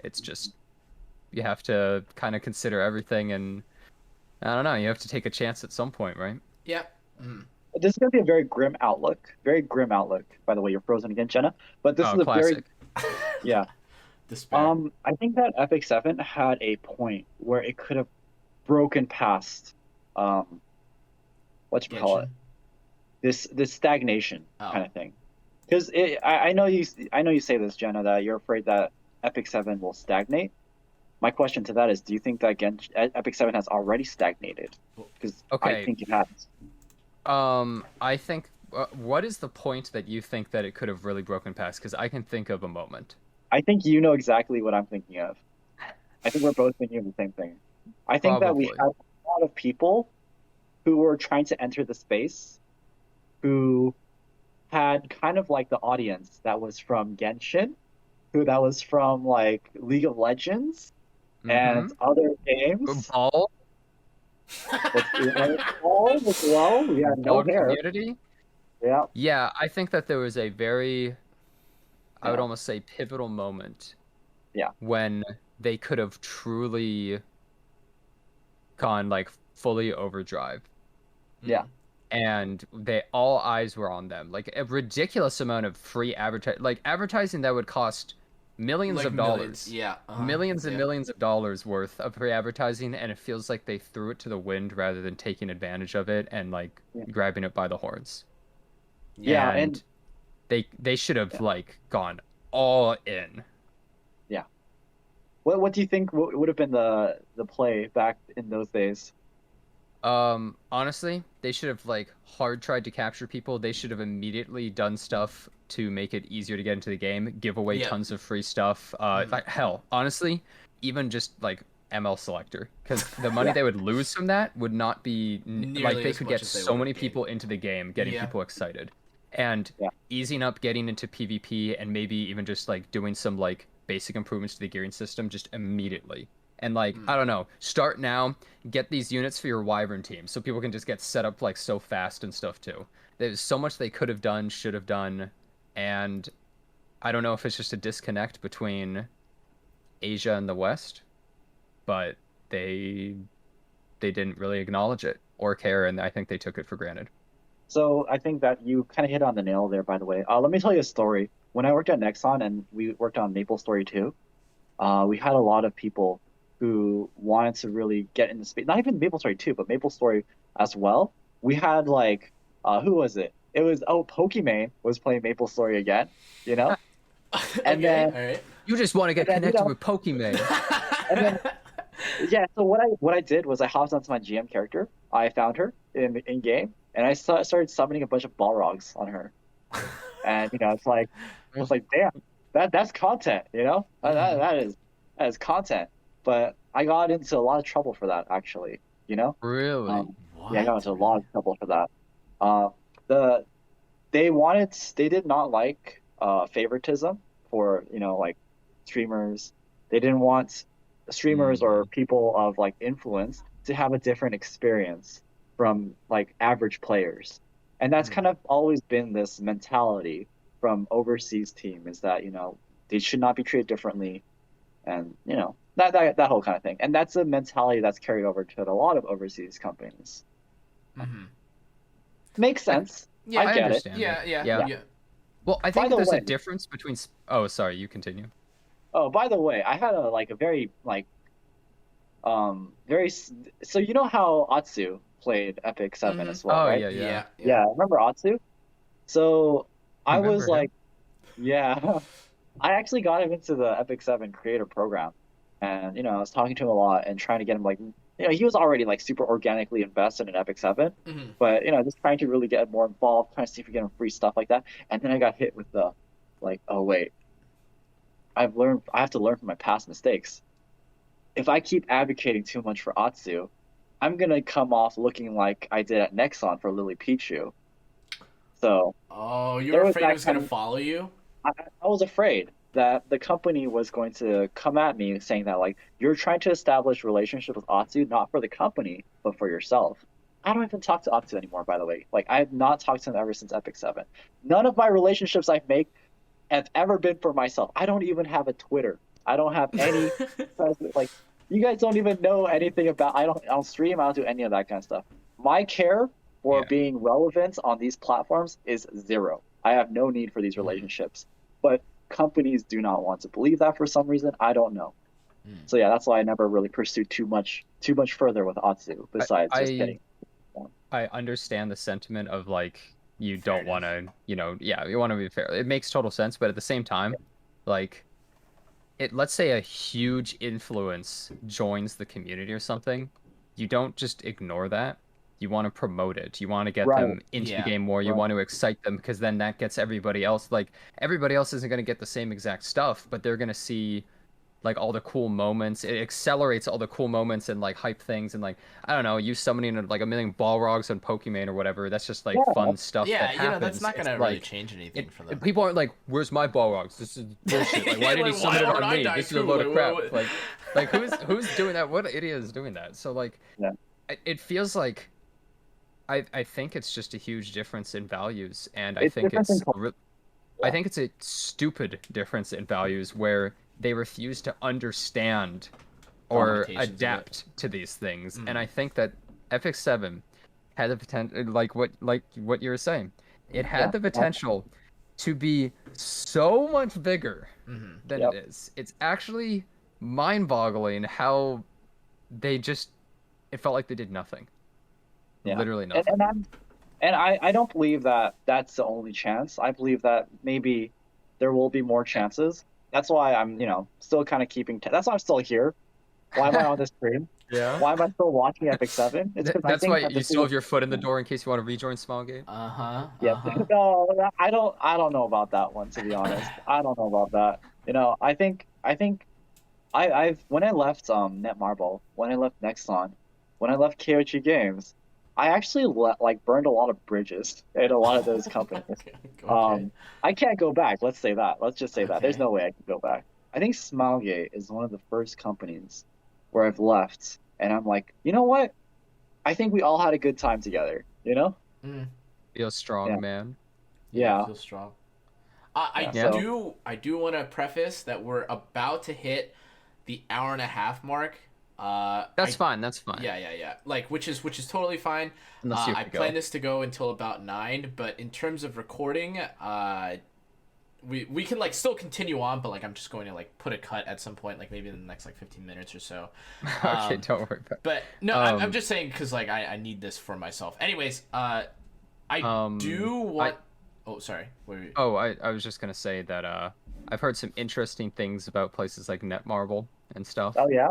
it's just, you have to kind of consider everything, and I don't know, you have to take a chance at some point, right? Yeah. this is gonna be a very grim outlook. Very grim outlook. By the way, you're frozen again, Jenna. But this Oh, is a very classic. yeah. Despair. I think that Epic 7 had a point where it could have broken past what you call it? Genshin. This stagnation Oh. kind of thing. Because I know you say this, Jenna, that you're afraid that Epic 7 will stagnate. My question to that is, do you think that Epic 7 has already stagnated? Because I Okay. think it has. I think. What is the point that you think that it could have really broken past? Because I can think of a moment. I think you know exactly what I'm thinking of. I think we're both thinking of the same thing. I think that we Probably. have a lot of people who were trying to enter the space who had kind of like the audience that was from Genshin, who that was from like League of Legends and other games. Ball, All as well. We had no ball hair. community. Yeah. Yeah, I think that there was a very, I would Yeah. almost say, pivotal moment. Yeah. When they could have truly gone like fully overdrive. Yeah. And all eyes were on them. Like a ridiculous amount of free advertising that would cost millions Like of dollars. millions. Yeah. Millions and yeah. millions of dollars worth of free advertising, and it feels like they threw it to the wind rather than taking advantage of it and like Yeah. grabbing it by the horns. Yeah, And they should have like gone all in. What do you think would have been the play back in those days? Honestly, they should have like hard tried to capture people. They should have immediately done stuff to make it easier to get into the game, give away Yeah. tons of free stuff. Like, hell, honestly, even just like ML selector, because the money they would lose from that would not be Nearly like they as could much get as they so would many have gained. people into the game, getting Yeah. people excited, and Yeah. easing up getting into PvP, and maybe even just like doing some like basic improvements to the gearing system just immediately. And like, I don't know, start now, get these units for your Wyvern team so people can just get set up like so fast and stuff too. There's so much they could have done, should have done, and I don't know if it's just a disconnect between Asia and the West, but they didn't really acknowledge it or care, and I think they took it for granted. So I think that you kind of hit on the nail there, by the way. Let me tell you a story. When I worked at Nexon and we worked on MapleStory 2, we had a lot of people who wanted to really get into space. Not even MapleStory 2, but MapleStory as well. We had like, who was it? It was, Pokimane was playing MapleStory again, you know? And Okay, then, all right. You just want to get And then, you connected know- with Pokimane. and then yeah, so what I did was I hopped onto my GM character. I found her in game, and I started summoning a bunch of Balrogs on her. And it's like, I was like, damn, that's content, that is content. But I got into a lot of trouble for that, actually. Really? Yeah, I got into a lot of trouble for that. They did not like favoritism for like streamers. They didn't want streamers or people of like influence to have a different experience from like average players. And that's kind of always been this mentality from overseas team, is that they should not be treated differently, and that whole kind of thing. And that's a mentality that's carried over to a lot of overseas companies. Makes sense. Yeah, I get it. understand. Yeah. Well, I By think the there's way- a difference between. Oh, sorry, you continue. Oh, by the way, I had a very so you know how Atsu played Epic 7 as well, Oh, right? yeah. Yeah, remember Atsu? So I Remember was him. like, yeah, I actually got him into the Epic 7 creator program, and I was talking to him a lot and trying to get him like, he was already like super organically invested in Epic 7, but just trying to really get more involved, trying to see if we get him free stuff like that, and then I got hit with the like, oh wait, I have to learn from my past mistakes. If I keep advocating too much for Atsu, I'm gonna come off looking like I did at Nexon for Lily Pichu. So Oh, you There were was afraid it that was gonna kind of- follow you? I was afraid that the company was going to come at me saying that like, you're trying to establish relationship with Atsu not for the company but for yourself. I don't even talk to Atsu anymore, by the way. Like, I have not talked to him ever since Epic 7. None of my relationships I make have ever been for myself. I don't even have a Twitter. I don't have any like, you guys don't even know anything about. I don't stream. I don't do any of that kind of stuff. My care for Yeah. being relevant on these platforms is zero. I have no need for these relationships. But companies do not want to believe that for some reason. I don't know. So yeah, that's why I never really pursued too much further with Atsu besides just I getting. I understand the sentiment of like you don't want Fairness. to, yeah, you want to be fair. It makes total sense, but at the same time, like let's say a huge influence joins the community or something, you don't just ignore that. You want to promote it. You want to get Right, them into the Yeah. game more. You right. want to excite them because then that gets everybody else. Like everybody else isn't going to get the same exact stuff, but they're going to see like all the cool moments. It accelerates all the cool moments and like hype things and like I don't know, you summoning like a million Balrogs on Pokemon or whatever. That's just like Yeah, fun stuff that Yeah, that's happens. not It's gonna really like change anything for them. people aren't like, "Where's my Balrogs? This is bullshit. Like, why did he Like, summon why it would on I me? die This is a too? load of crap." What? Like who's doing that? What idiot is doing that? So like, yeah. it feels like I think it's just a huge difference in values, and It's different in culture. I think it's a stupid difference in values where they refuse to understand or Limitations of it. adapt to these things. And I think that FX7 had the potential, like what you were saying, it had Yeah. the potential to be so much bigger than Yep. it is. It's actually mind-boggling how it felt like they did nothing. Yeah. Literally And nothing. I don't believe that that's the only chance. I believe that maybe there will be more chances. That's why I'm, still kind of keeping. That's why I'm still here. Why am I on this stream? Yeah. Why am I still watching Epic Seven? It's because I That's think why that you this still is. have your foot in the door in case you want to rejoin Smilegate. Uh-huh. Yeah. Uh-huh. No, I don't know about that one, to be honest. I don't know about that. I think I've when I left Netmarble, when I left Nexon, when I left KOG Games, I actually burned a lot of bridges in a lot of those companies. Okay. I can't go back. Let's say that. Let's just say that. There's Okay. no way I can go back. I think Smilegate is one of the first companies where I've left, and I'm like, you know what? I think we all had a good time together. You know? Mm. Feel strong, Yeah. man. Yeah. Feel strong. I Yeah. I do want to preface that we're about to hit the hour and a half mark. That's fine. That's fine. Yeah. Like, which is totally fine. Unless you I have to plan go. this to go until about 9, but in terms of recording, we can like still continue on, but like I'm just going to like put a cut at some point, like maybe in the next like 15 minutes or so. Okay, don't worry about it. But no, I'm just saying because like I need this for myself. Anyways, I do want. Oh, sorry. Wait. Oh, I was just gonna say that I've heard some interesting things about places like Netmarble and stuff. Oh yeah.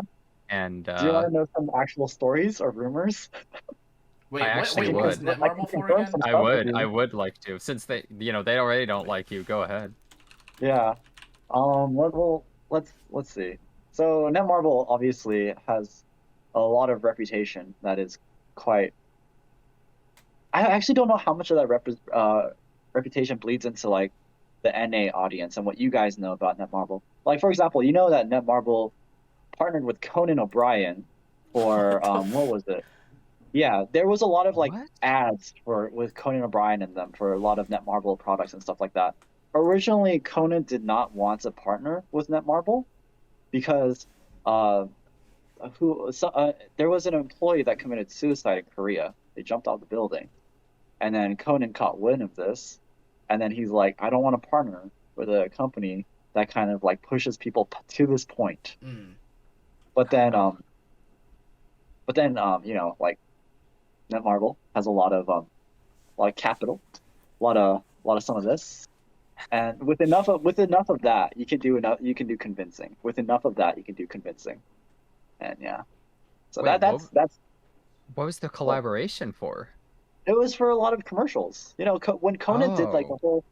And Do you want to know some actual stories or rumors? Wait, I actually what was would. Netmarble for confirm again? some I stuff with would. you. I would like to, since they already don't like you. Go ahead. Yeah. Let's see. So Netmarble obviously has a lot of reputation that is quite. I actually don't know how much of that reputation bleeds into like the NA audience and what you guys know about Netmarble. Like for example, you know that Netmarble partnered with Conan O'Brien for what was it? Yeah, there was a lot of like What? ads with Conan O'Brien in them for a lot of Netmarble products and stuff like that. Originally, Conan did not want to partner with Netmarble because there was an employee that committed suicide in Korea. They jumped out of the building, and then Conan caught wind of this, and then he's like, I don't want to partner with a company that kind of like pushes people to this point. Mm. But then like Netmarble has a lot of capital, a lot of some of this, and with enough of that, you can do convincing. With enough of that, you can do convincing, and yeah. So Wait, that's what was the collaboration for? it was for a lot of commercials. When Conan did like the Oh. whole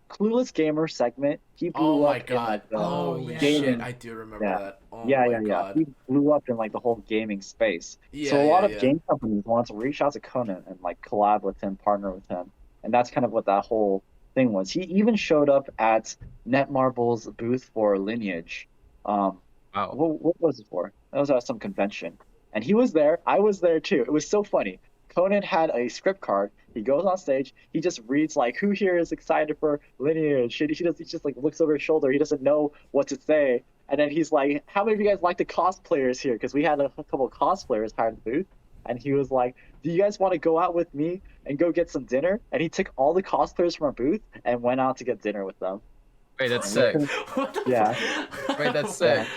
Clueless Gamer segment, he Oh blew my up in god. like the Holy gaming. shit! I do remember Yeah. that. Oh Yeah, my yeah, yeah. god. He blew up in like the whole gaming space. So a Yeah, lot yeah. of game companies wanted to reach out to Conan and like collab with him, partner with him, and that's kind of what that whole thing was. He even showed up at Netmarble's booth for Lineage. Wow. What was it for? That was at some convention, and he was there. I was there too. It was so funny. Conan had a script card. He goes on stage. He just reads like, "Who here is excited for Lineage?" He just like looks over his shoulder. He doesn't know what to say. And then he's like, "How many of you guys like the cosplayers here?" Because we had a couple of cosplayers hired at the booth. and he was like, "Do you guys want to go out with me and go get some dinner?" And he took all the cosplayers from our booth and went out to get dinner with them. Wait, that's And we sick. couldn't, What the yeah, Wait, that's yeah, sick.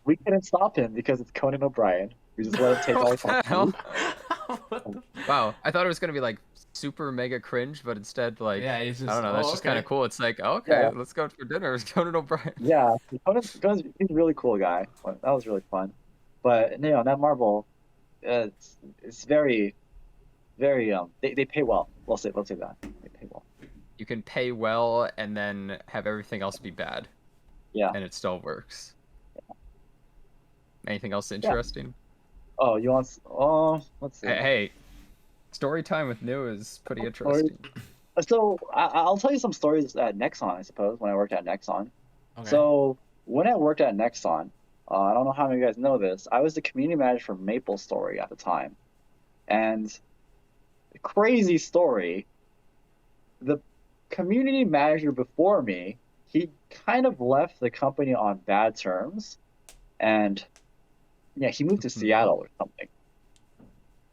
we couldn't stop him because it's Conan O'Brien. We just let him take all the What the hell? cosplayers. What the- Wow, I thought it was gonna be like super mega cringe, but instead, like, Yeah, he's I just, don't know, that's oh, just kind of okay. cool. It's like, oh, okay, Yeah, let's go for dinner. It's Conan O'Brien. yeah. He's a really cool guy. That was really fun. But that Marvel, it's very, very they pay well. We'll say that they pay well. You can pay well and then have everything else be bad, Yeah, and it still works. Anything else yeah. interesting? Oh, you want? Oh, let's see. Hey, story time with New is pretty Or- interesting. So I'll tell you some stories at Nexon, I suppose, when I worked at Nexon. Okay. So when I worked at Nexon, I don't know how many of you guys know this. I was the community manager for Maple Story at the time, and crazy story. The community manager before me, he kind of left the company on bad terms, and yeah, he moved to Seattle or something.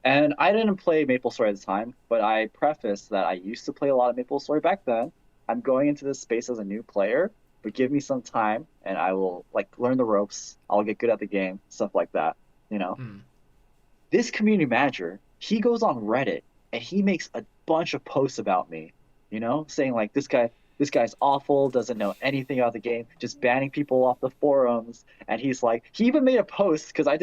And I didn't play MapleStory at the time, but I prefaced that I used to play a lot of MapleStory back then. I'm going into this space as a new player, but give me some time and I will like learn the ropes. I'll get good at the game, stuff like that, you know. Hmm. This community manager, he goes on Reddit and he makes a bunch of posts about me, saying like this guy's awful, doesn't know anything about the game, just banning people off the forums. And he's like, he even made a post because we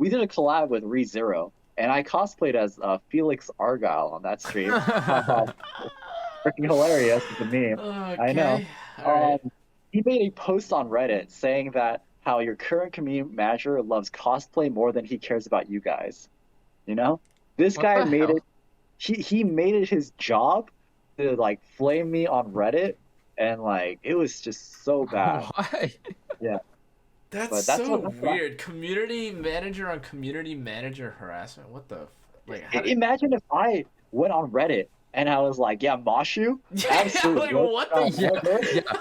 did a collab with ReZero, and I cosplayed as Felix Argyle on that stream. Freaking hilarious, it's a meme. I know. Okay. All right. He made a post on Reddit saying that how your current community manager loves cosplay more than he cares about you guys. This What guy the made hell? it. He made it his job to like flame me on Reddit, and like it was just so bad. Why? Yeah, That's but that's so what. weird. Community manager on community manager harassment. What the like? How did... Imagine if I went on Reddit and I was like, "Yeah, Moshu, Yeah, absolutely." like what the? Yeah.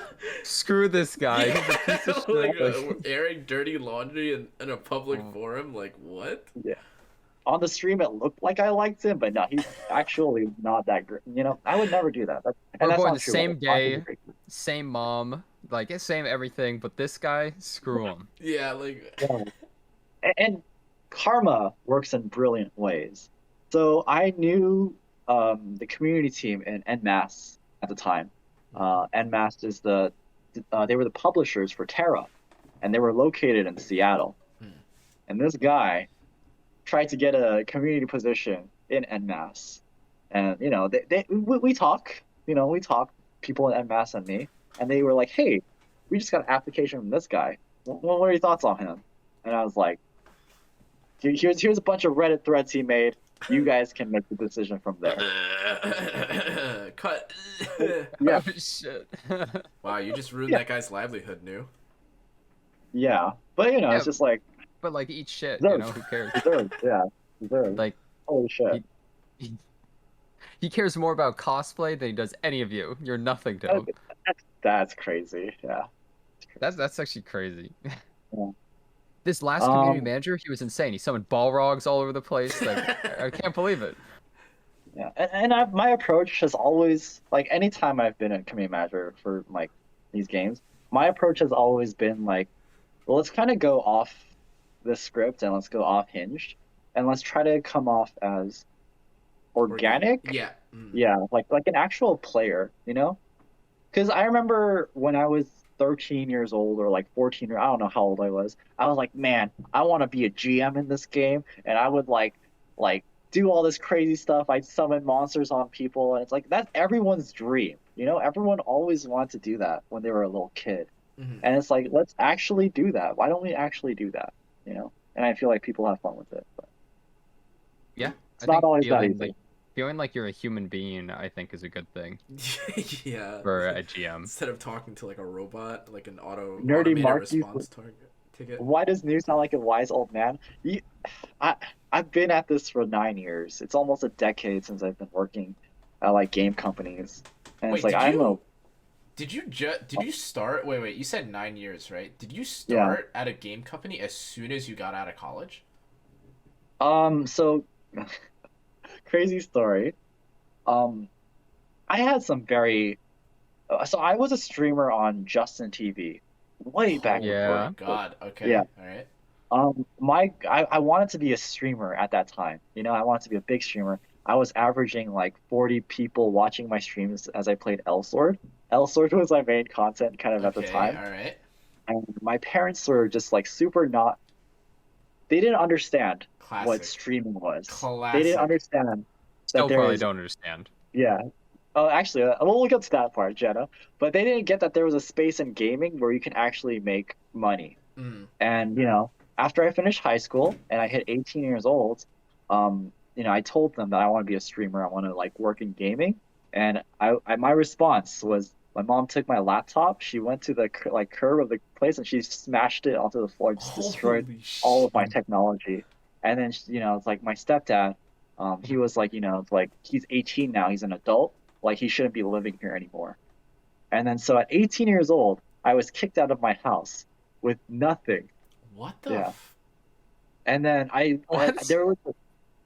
Screw this guy. He's a piece of like shit. Like, airing dirty laundry in a public forum. Like what? Yeah. On the stream, it looked like I liked him, but no, he's actually not that great. I would never do that. And we're that's born not the true. same Moshu's a day, great guy. same mom, like same everything, but this guy, screw him. Yeah, like Yeah. And karma works in brilliant ways. So I knew the community team in NMAS at the time. NMAS is they were the publishers for Terra, and they were located in Seattle. Hmm. And this guy tried to get a community position in NMAS, and we talk, people in NMAS and me, and they were like, "Hey, we just got an application from this guy. What are your thoughts on him?" And I was like, here's a bunch of Reddit threads he made. You guys can make the decision from there. cut. Yeah, Oh shit. Wow, you just ruined Yeah. that guy's livelihood, new. yeah, but Yeah. it's just like But like, eat shit. Deserved. Who cares? deserved. Yeah, deserved. Like, Holy shit. he cares more about cosplay than he does any of you. You're nothing to him. That's crazy. Yeah. That's actually crazy. Yeah. This last community Um, manager, he was insane. He summoned Balrogs all over the place. Like, I can't believe it. Yeah, and my approach has always, like, anytime I've been a community manager for like these games, my approach has always been like, well, let's kind of go off the script and let's go off hinged, and let's try to come off as organic. Yeah. Mm. Yeah, like an actual player, Because I remember when I was 13 years old or like 14, or I don't know how old I was like, man, I want to be a GM in this game, and I would like do all this crazy stuff. I'd summon monsters on people, and it's like that's everyone's dream. Everyone always wanted to do that when they were a little kid. Mhm. And it's like, let's actually do that. Why don't we actually do that? And I feel like people have fun with it. But Yeah. it's not always that feeling easy. feeling like you're a human being, I think, is a good thing Yeah. for a GM. Instead of talking to like a robot, like an Nerdy automated Marky's response target ticket. Why does New sound like a wise old man? I've been at this for 9 years. It's almost a decade since I've been working at like game companies, and Wait, it's like did you start? Wait. You said 9 years, right? Did you start at a game company as soon as you got out of college? So Crazy story. Um, I had some very so I was a streamer on Justin TV way back Oh before. my Yeah. God. Okay. Yeah. All right. I wanted to be a streamer at that time. I wanted to be a big streamer. I was averaging like 40 people watching my streams as I played Elsword. Elsword was my main content kind of at the Okay. time. All right. And my parents were just like super not, they didn't understand what Classic. streaming was. They didn't Classic. understand that Still there probably is, don't understand. yeah. Oh, actually, we'll get to that part, Jenna. But they didn't get that there was a space in gaming where you can actually make money. Mm. And, after I finished high school and I hit 18 years old, I told them that I want to be a streamer. I want to like work in gaming. And my response was my mom took my laptop. She went to the like curb of the place and she smashed it onto the floor and just destroyed Holy all sh! of my technology. And then, it's like my stepdad, he was like, it's like he's 18 now. He's an adult. Like he shouldn't be living here anymore. And then so at 18 years old, I was kicked out of my house with nothing. What the? Yeah. And then What? there was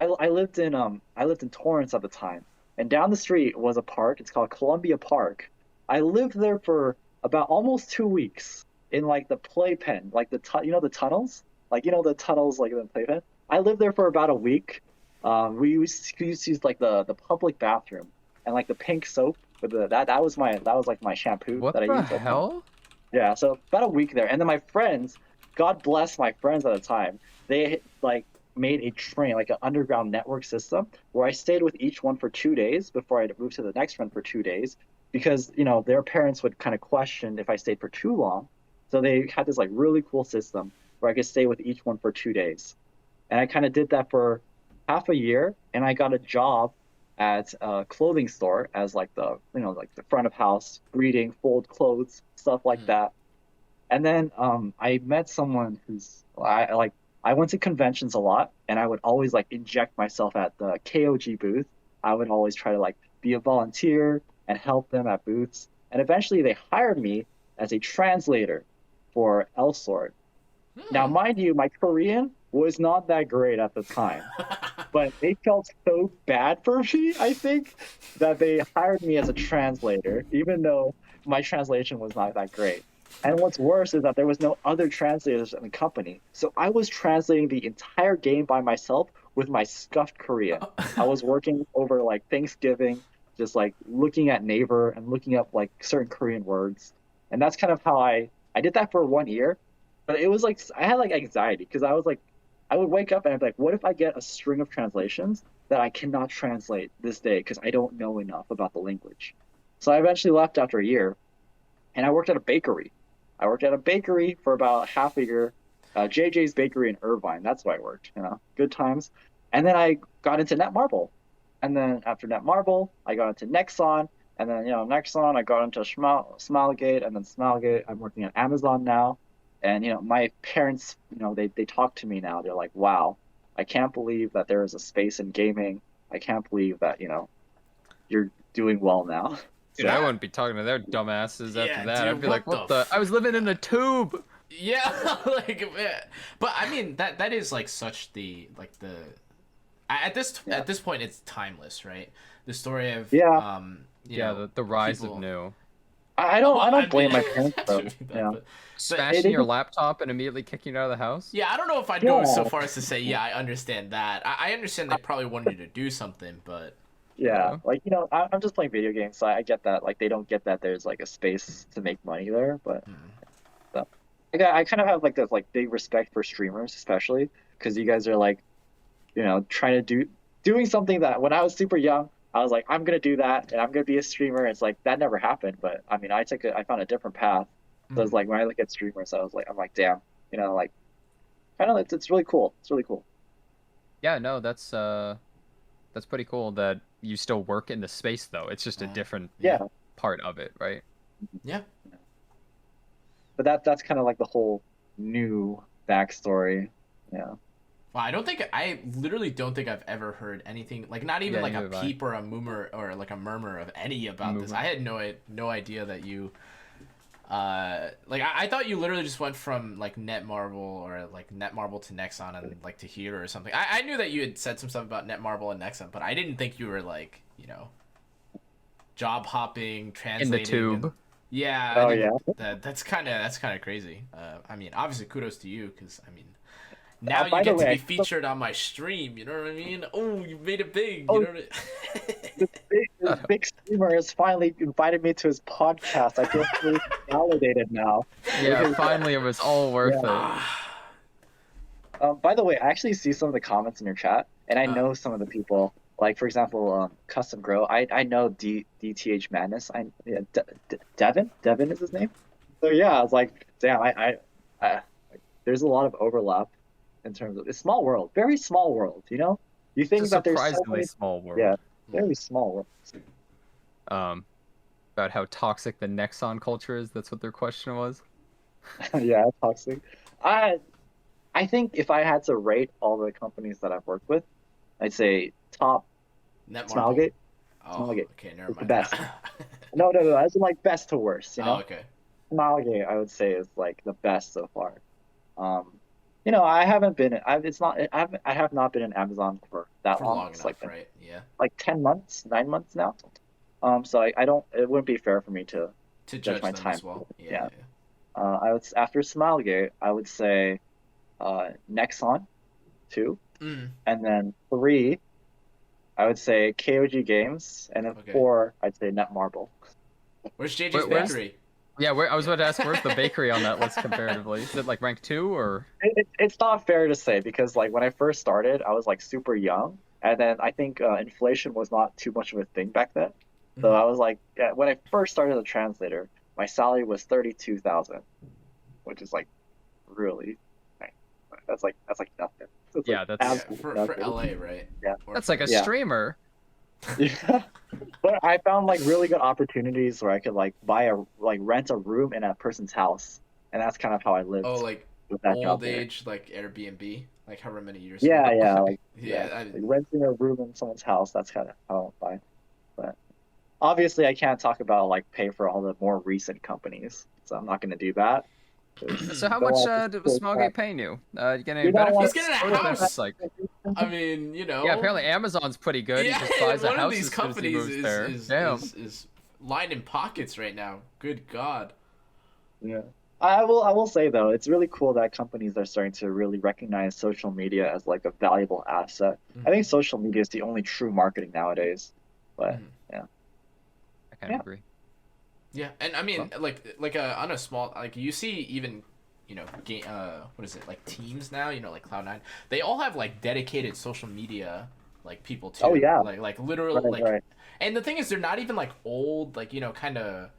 I lived in Torrance at the time, and down the street was a park. It's called Columbia Park. I lived there for about almost 2 weeks in like the playpen, like the tunnels, like the tunnels like in the playpen. I lived there for about a week. We used to use like the public bathroom and like the pink soap with that was like my shampoo What that I the used. hell? Yeah, so about a week there. And then my friends, God bless my friends at the time, they like made a train, like an underground network system where I stayed with each one for 2 days before I'd move to the next one for 2 days because, their parents would kind of question if I stayed for too long. So they had this like really cool system where I could stay with each one for 2 days. And I kind of did that for half a year and I got a job at a clothing store as like like the front of house, greeting, fold clothes, stuff like Mm. that. And then I met someone I went to conventions a lot and I would always like inject myself at the KOG booth. I would always try to like be a volunteer and help them at booths. And eventually they hired me as a translator for Elsword. Now, Hmm. mind you, my Korean was not that great at the time, but they felt so bad for me, I think, that they hired me as a translator, even though my translation was not that great. And what's worse is that there was no other translators in the company. So I was translating the entire game by myself with my scuffed Korean. I was working over like Thanksgiving, just like looking at Naver and looking up like certain Korean words. And that's kind of how I did that for 1 year. But it was like I had like anxiety because I was like I would wake up and I'd be like, what if I get a string of translations that I cannot translate this day because I don't know enough about the language? So I eventually left after a year and I worked at a bakery. I worked at a bakery for about half a year, JJ's Bakery in Irvine. That's where I worked, good times. And then I got into Netmarble. And then after Netmarble, I got into Nexon. And then, Nexon, I got into Smilegate. And then Smilegate, I'm working at Amazon now. And, my parents, they talk to me now. They're like, wow, I can't believe that there is a space in gaming. I can't believe that, you're doing well now. Dude, So, I Yeah. wouldn't be talking to their dumbasses after Yeah, that. I'd dude. be like, What what the? the? I was living in a tube. Yeah. Like, but I mean that is like such the like the yeah. at this point it's timeless, right? The story of Yeah. you Yeah, know the rise people. of new. I don't Well, I I don't blame mean, my parents I though. do mean that, Yeah. but Smashing They your just laptop and immediately kicking you out of the house? yeah, I don't know if I'd go so yeah. far as to say yeah, I understand that. I understand they probably wanted you to do something, but Yeah. Yeah. Like, I'm just playing video games, so I get that. Like they don't get that there's like a space to make money there, but mm, so I kind of have like this like big respect for streamers, especially because you guys are like, trying to doing something that when I was super young, I was like, I'm gonna do that and I'm gonna be a streamer. It's like that never happened, but I mean, I found a different path. So it's mm. like when I look at streamers, I'm like, damn, like kind of it's really cool. It's really cool. Yeah, no, that's pretty cool that you still work in the space though. It's just a Uh, different yeah, Yeah. part of it, right? yeah. But that's kind of like the whole new backstory. Yeah. Well, I literally don't think I've ever heard anything like not even Yeah, like a neither have I. peep or a murmur or like a murmur of any about this. Movement. I had no idea that you Like I thought you literally just went from like Netmarble or like Netmarble to Nexon and like to here or something. I knew that you had said some stuff about Netmarble and Nexon, but I didn't think you were like, job hopping, translating. In the tube. And, yeah. Oh yeah. That's kind of crazy. I mean, obviously kudos to you because I mean, now you by get the to way, be featured on my stream. You know what I mean? Oh, you made it big. Oh, You know what this big streamer has finally invited me to his podcast. I feel really validated now. Yeah, finally it was all worth Yeah. it. By the way, I actually see some of the comments in your chat, and I know some of the people. Like for example, Custom Grow. I know DTH Madness. Devin is his name. So yeah, I was like, damn, I there's a lot of overlap in terms of it's small world, very small world. You think It's a that there's so surprisingly many, small world. yeah, very small world. About how toxic the Nexon culture is. That's what their question was. Yeah, toxic. I think if I had to rate all the companies that I've worked with, I'd say top Netmarble. Smilegate. Oh, Smilegate okay, never is the mind. best. No, as in like best to worst. Oh, okay. Smilegate, I would say, is like the best so far. I haven't been. I have not been in Amazon for that For long. long It's enough, like right? Yeah. like 10 months, 9 months now. So I don't. It wouldn't be fair for me to To judge judge my them time. as well. Yeah. Yeah. I would after Smilegate, I would say Nexon, 2, and then 3, I would say KOG Games, and then Okay. 4, I'd say Netmarble. Where's JJ's Where's- bakery? Yeah, I was about to ask, where's the bakery on that list comparatively? Is it like rank 2 or? It's not fair to say because like when I first started, I was like super young, and then I think inflation was not too much of a thing back then. So I was like, when I first started as a translator, my salary was 32,000, which is like really, that's like nothing. It's Yeah, like that's- absolutely For nothing. LA, right? Yeah. Or That's like a Yeah. streamer. Yeah. But I found like really good opportunities where I could like rent a room in a person's house, and that's kind of how I lived like with that job old there. age, like Airbnb, like however many years Yeah, ago. yeah, like, Yeah, like renting a room in someone's house. That's kind of how I find. But obviously, I can't talk about like pay for all the more recent companies, so I'm not going to do that. So how Don't much want to was spoil Smilegate paying you? You get any You don't want- benefits? He's getting a Or is there, house. like, I mean, yeah, apparently Amazon's pretty good. Yeah, he just buys a one house of these as soon as he companies moves there. is Damn. is lined in pockets right now. Good God. Yeah. I will say though, it's really cool that companies are starting to really recognize social media as like a valuable asset. I think social media is the only true marketing nowadays. But yeah. I kind of agree. Yeah, and I mean, like on a small, like you see even, game, what is it, like teams now, like Cloud9, they all have like dedicated social media like people too. Oh, yeah. Like literal Right, like, right. and the thing is, they're not even like old, like kind of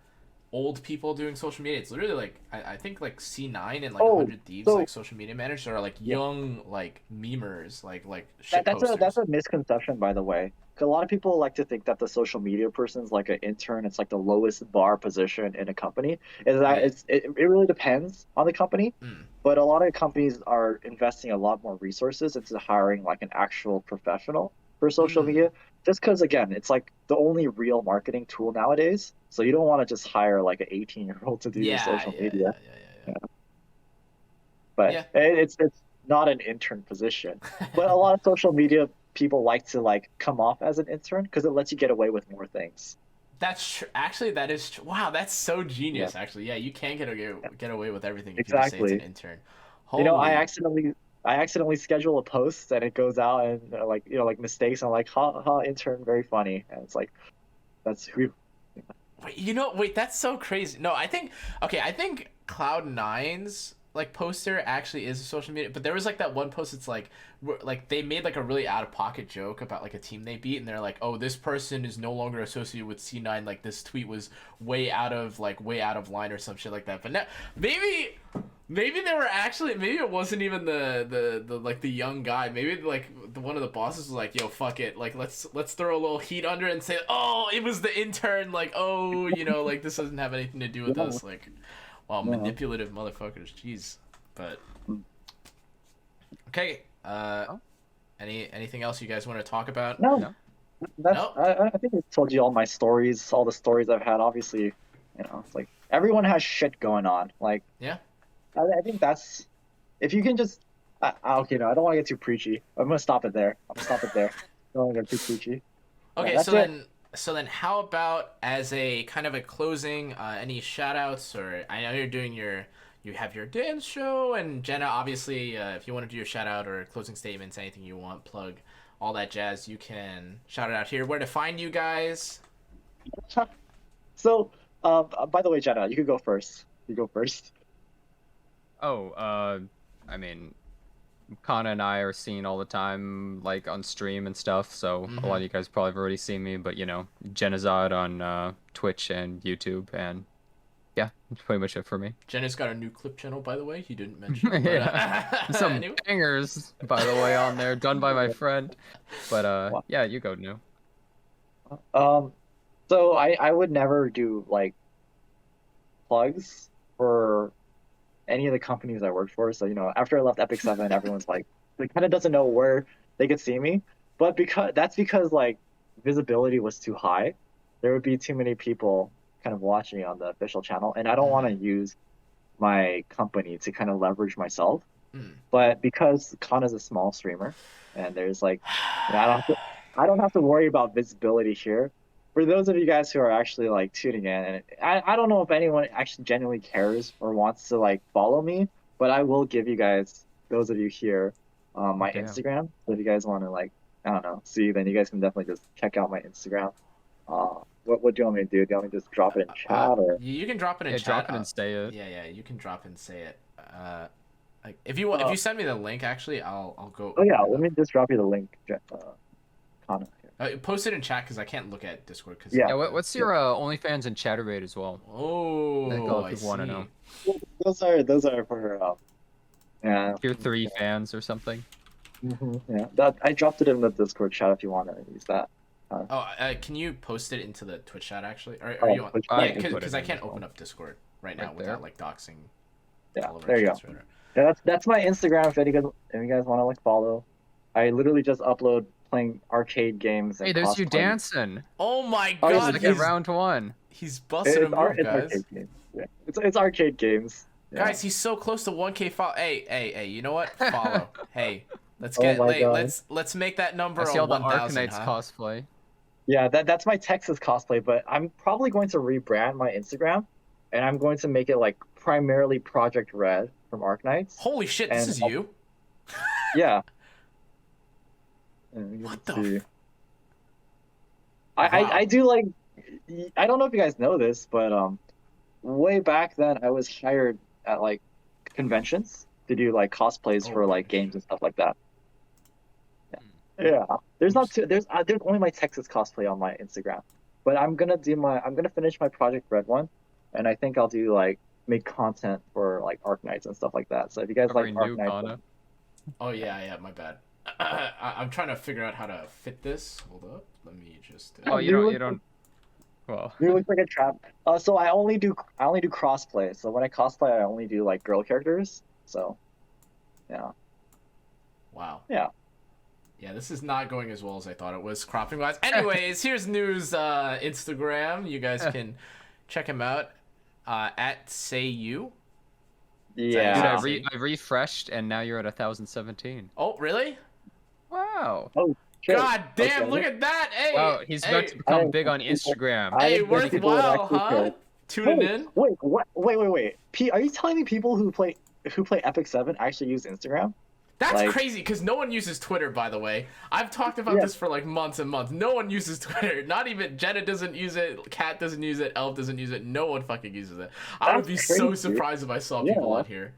old people doing social media. It's literally like I think like C9 and like 100 Thieves so- like social media managers are like young like memers, like shit That's posters. a misconception, by the way. 'Cause a lot of people like to think that the social media person is like an intern. It's like the lowest bar position in a company. Is that Right. it really depends on the company, Mm. but a lot of companies are investing a lot more resources into hiring like an actual professional for social media. Just because again, it's like the only real marketing tool nowadays. So you don't want to just hire like an 18-year-old to do your social media. Yeah. But Yeah. it's not an intern position. But a lot of social media people like to like come off as an intern because it lets you get away with more things. That's true. Actually, that is true. Wow, that's so genius. Actually, yeah, you can get away with everything if you just say it's an Exactly. intern. I accidentally schedule a post and it goes out and like mistakes. I'm like, ha, intern, very funny. And it's like, that's who. Wait, that's so crazy. No, I think Cloud9's like poster actually is a social media, but there was like that one post. It's like they made like a really out of pocket joke about like a team they beat, and they're like, oh, this person is no longer associated with C9. Like this tweet was way out of line or some shit like that. But now maybe they were actually, maybe it wasn't even the like the young guy. Maybe like one of the bosses was like, yo, fuck it, like let's throw a little heat under it and say, oh, it was the intern. Like, oh, like this doesn't have anything to do with us. Like, wow, manipulative motherfuckers. Jeez. But okay. Anything else you guys want to talk about? No. No? I think I told you all my stories, all the stories I've had. Obviously, You know, it's like everyone has shit going on. Like, Yeah. I think that's if you can just. Okay, no, I don't want to get too preachy. I'm gonna stop it there. I'm gonna stop it there. Don't want to get too preachy. Yeah, Okay, that's it. so then how about as a kind of a closing, any shout outs, or I know you're doing you have your dance show, and Jenna, obviously, if you want to do your shout out or closing statements, anything you want, plug, all that jazz, you can shout it out here. Where to find you guys? So, by the way, Jenna, you could go first. You go first. Oh, I mean, Kana and I are seen all the time, like on stream and stuff. So a lot of you guys probably have already seen me, but you know, Jenazad on Twitch and YouTube, and yeah, that's pretty much it for me. Jenna's got a new clip channel, by the way. He didn't mention. But, Yeah, some anyway. bangers, by the way, on there, done by my friend. But Wow. yeah, you go, New. Um, so I would never do like plugs for any of the companies I worked for. So, you know, after I left Epic 7, everyone's like, they kind of doesn't know where they could see me. But because like visibility was too high, there would be too many people kind of watching on the official channel, and I don't want to use my company to kind of leverage myself. Mm. But because Kana's a small streamer, and there's like, you know, I don't have to worry about visibility here. For those of you guys who are actually like tuning in, and I don't know if anyone actually genuinely cares or wants to like follow me, but I will give you guys, those of you here, my Damn. Instagram. So if you guys want to like, I don't know, see, then you guys can definitely just check out my Instagram. What do you want me to do? Do you want me to just drop it in chat or? You can drop it in Yeah, chat. drop it and say it. Yeah, you can drop and say it. Like if you want, if you send me the link, actually, I'll go. Oh yeah, open it let me up. just drop you the link, Kana. Post it in chat because I can't look at Discord. Cause Yeah. Yeah, what's your OnlyFans and chatter rate as well? Oh, If I people want to see. know. Those are for yeah. Tier 3 fans or something. Yeah. That I dropped it in the Discord chat if you want to use that. Oh, can you post it into the Twitch chat actually? Or Oh, are you on? Twitch I Yeah, can put it because I in can't as well. open up Discord right Right now there. without like doxing. Yeah, all of our there you chats go. or whatever. Yeah, that's my Instagram if you guys want to like follow. I literally just upload playing arcade games and Hey, there's you cosplaying. dancing. Oh my Oh, yeah, God, Like at round 1. he's busting a move, It's guys. arcade games. Yeah. It's arcade games. Yeah. Guys, he's so close to 1K follow. Hey, you know what? Follow. Hey, let's Oh get my late. God. Let's make that number I see a all the 1,000, Arkanites huh? cosplay. Yeah, that's my Texas cosplay, but I'm probably going to rebrand my Instagram, and I'm going to make it like primarily Project Red from Arknights. Holy shit, this And is you? Yeah. And What let's the see. f- I do like I don't know if you guys know this, but way back then I was hired at like conventions to do like cosplays Oh for my like games and stuff like that. Hmm. Yeah. There's not too there's only my Texas cosplay on my Instagram. But I'm gonna finish my Project Red one, and I think I'll do like make content for like Arknights and stuff like that. So if you guys like Covering new Arknights, Kana. Oh yeah, my bad. I'm trying to figure out how to fit this. Hold up. Let me just. Oh, you you don't. Well, you look like a trap. So I only do crossplay. So when I cosplay, I only do like girl characters. So yeah. Wow. Yeah. Yeah, this is not going as well as I thought it was cropping wise. Anyways, here's News Instagram. You guys can check him out at Say You. dude, Yeah. I refreshed and now you're at 1,017. Oh, really? Wow. Oh shit. God damn! Okay. Look at that. Hey. Wow, he's about to Hey, become I- big on Instagram. I- hey, didn't think people would worthwhile, actually huh? care. Tuning in. Wait, what? Wait. Are you telling me people who play Epic 7 actually use Instagram? That's Like- crazy because no one uses Twitter, by the way. I've talked about Yeah. this for like months and months. No one uses Twitter. Not even Jenna doesn't use it. Kat doesn't use it. Elf doesn't use it. No one fucking uses it. I would be That's so crazy. surprised if I saw Yeah. people on here.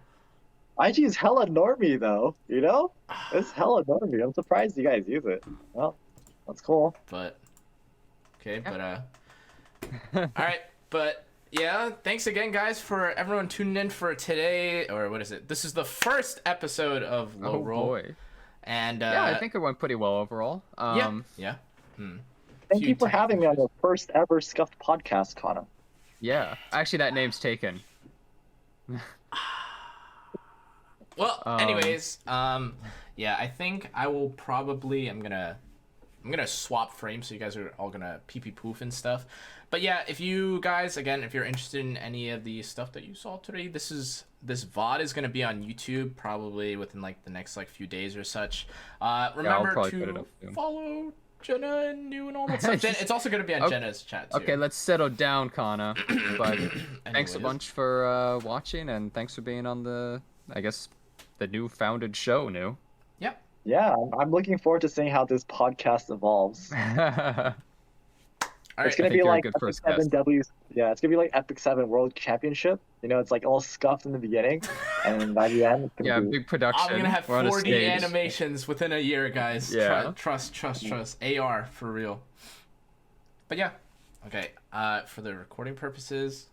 IG's hella normie though, you know? It's hella normie. I'm surprised you guys use it. Well, that's cool. But okay, all right, but yeah, thanks again, guys, for everyone tuning in for today. Or what is it? This is the first episode of Low Oh Roll, boy. and Yeah, I think it went pretty well overall. yeah. Hmm. Thank Few you for having me on technical the first ever Scuffed podcast, Connor. Yeah. Actually, that name's taken. Well, anyways, yeah, I think I will probably. I'm gonna I'm gonna swap frames so you guys are all gonna pee pee poof and stuff. But yeah, if you guys, again, if you're interested in any of the stuff that you saw today, this VOD is gonna be on YouTube probably within like the next like few days or such. Remember to follow Jenna and you and all that stuff. It's also gonna be on Jenna's chat too. Okay, let's settle down, Kana. But thanks a bunch for watching, and thanks for being on the new founded show. Yep. Yeah, I'm looking forward to seeing how this podcast evolves. It's gonna be like Epic 7 Yeah, it's gonna be like Epic 7 World Championship. You know, it's like all scuffed in the beginning, and by the end, big production. I'm gonna have 4D animations within a year, guys. Yeah. Trust. AR for real. But yeah, okay. For the recording purposes,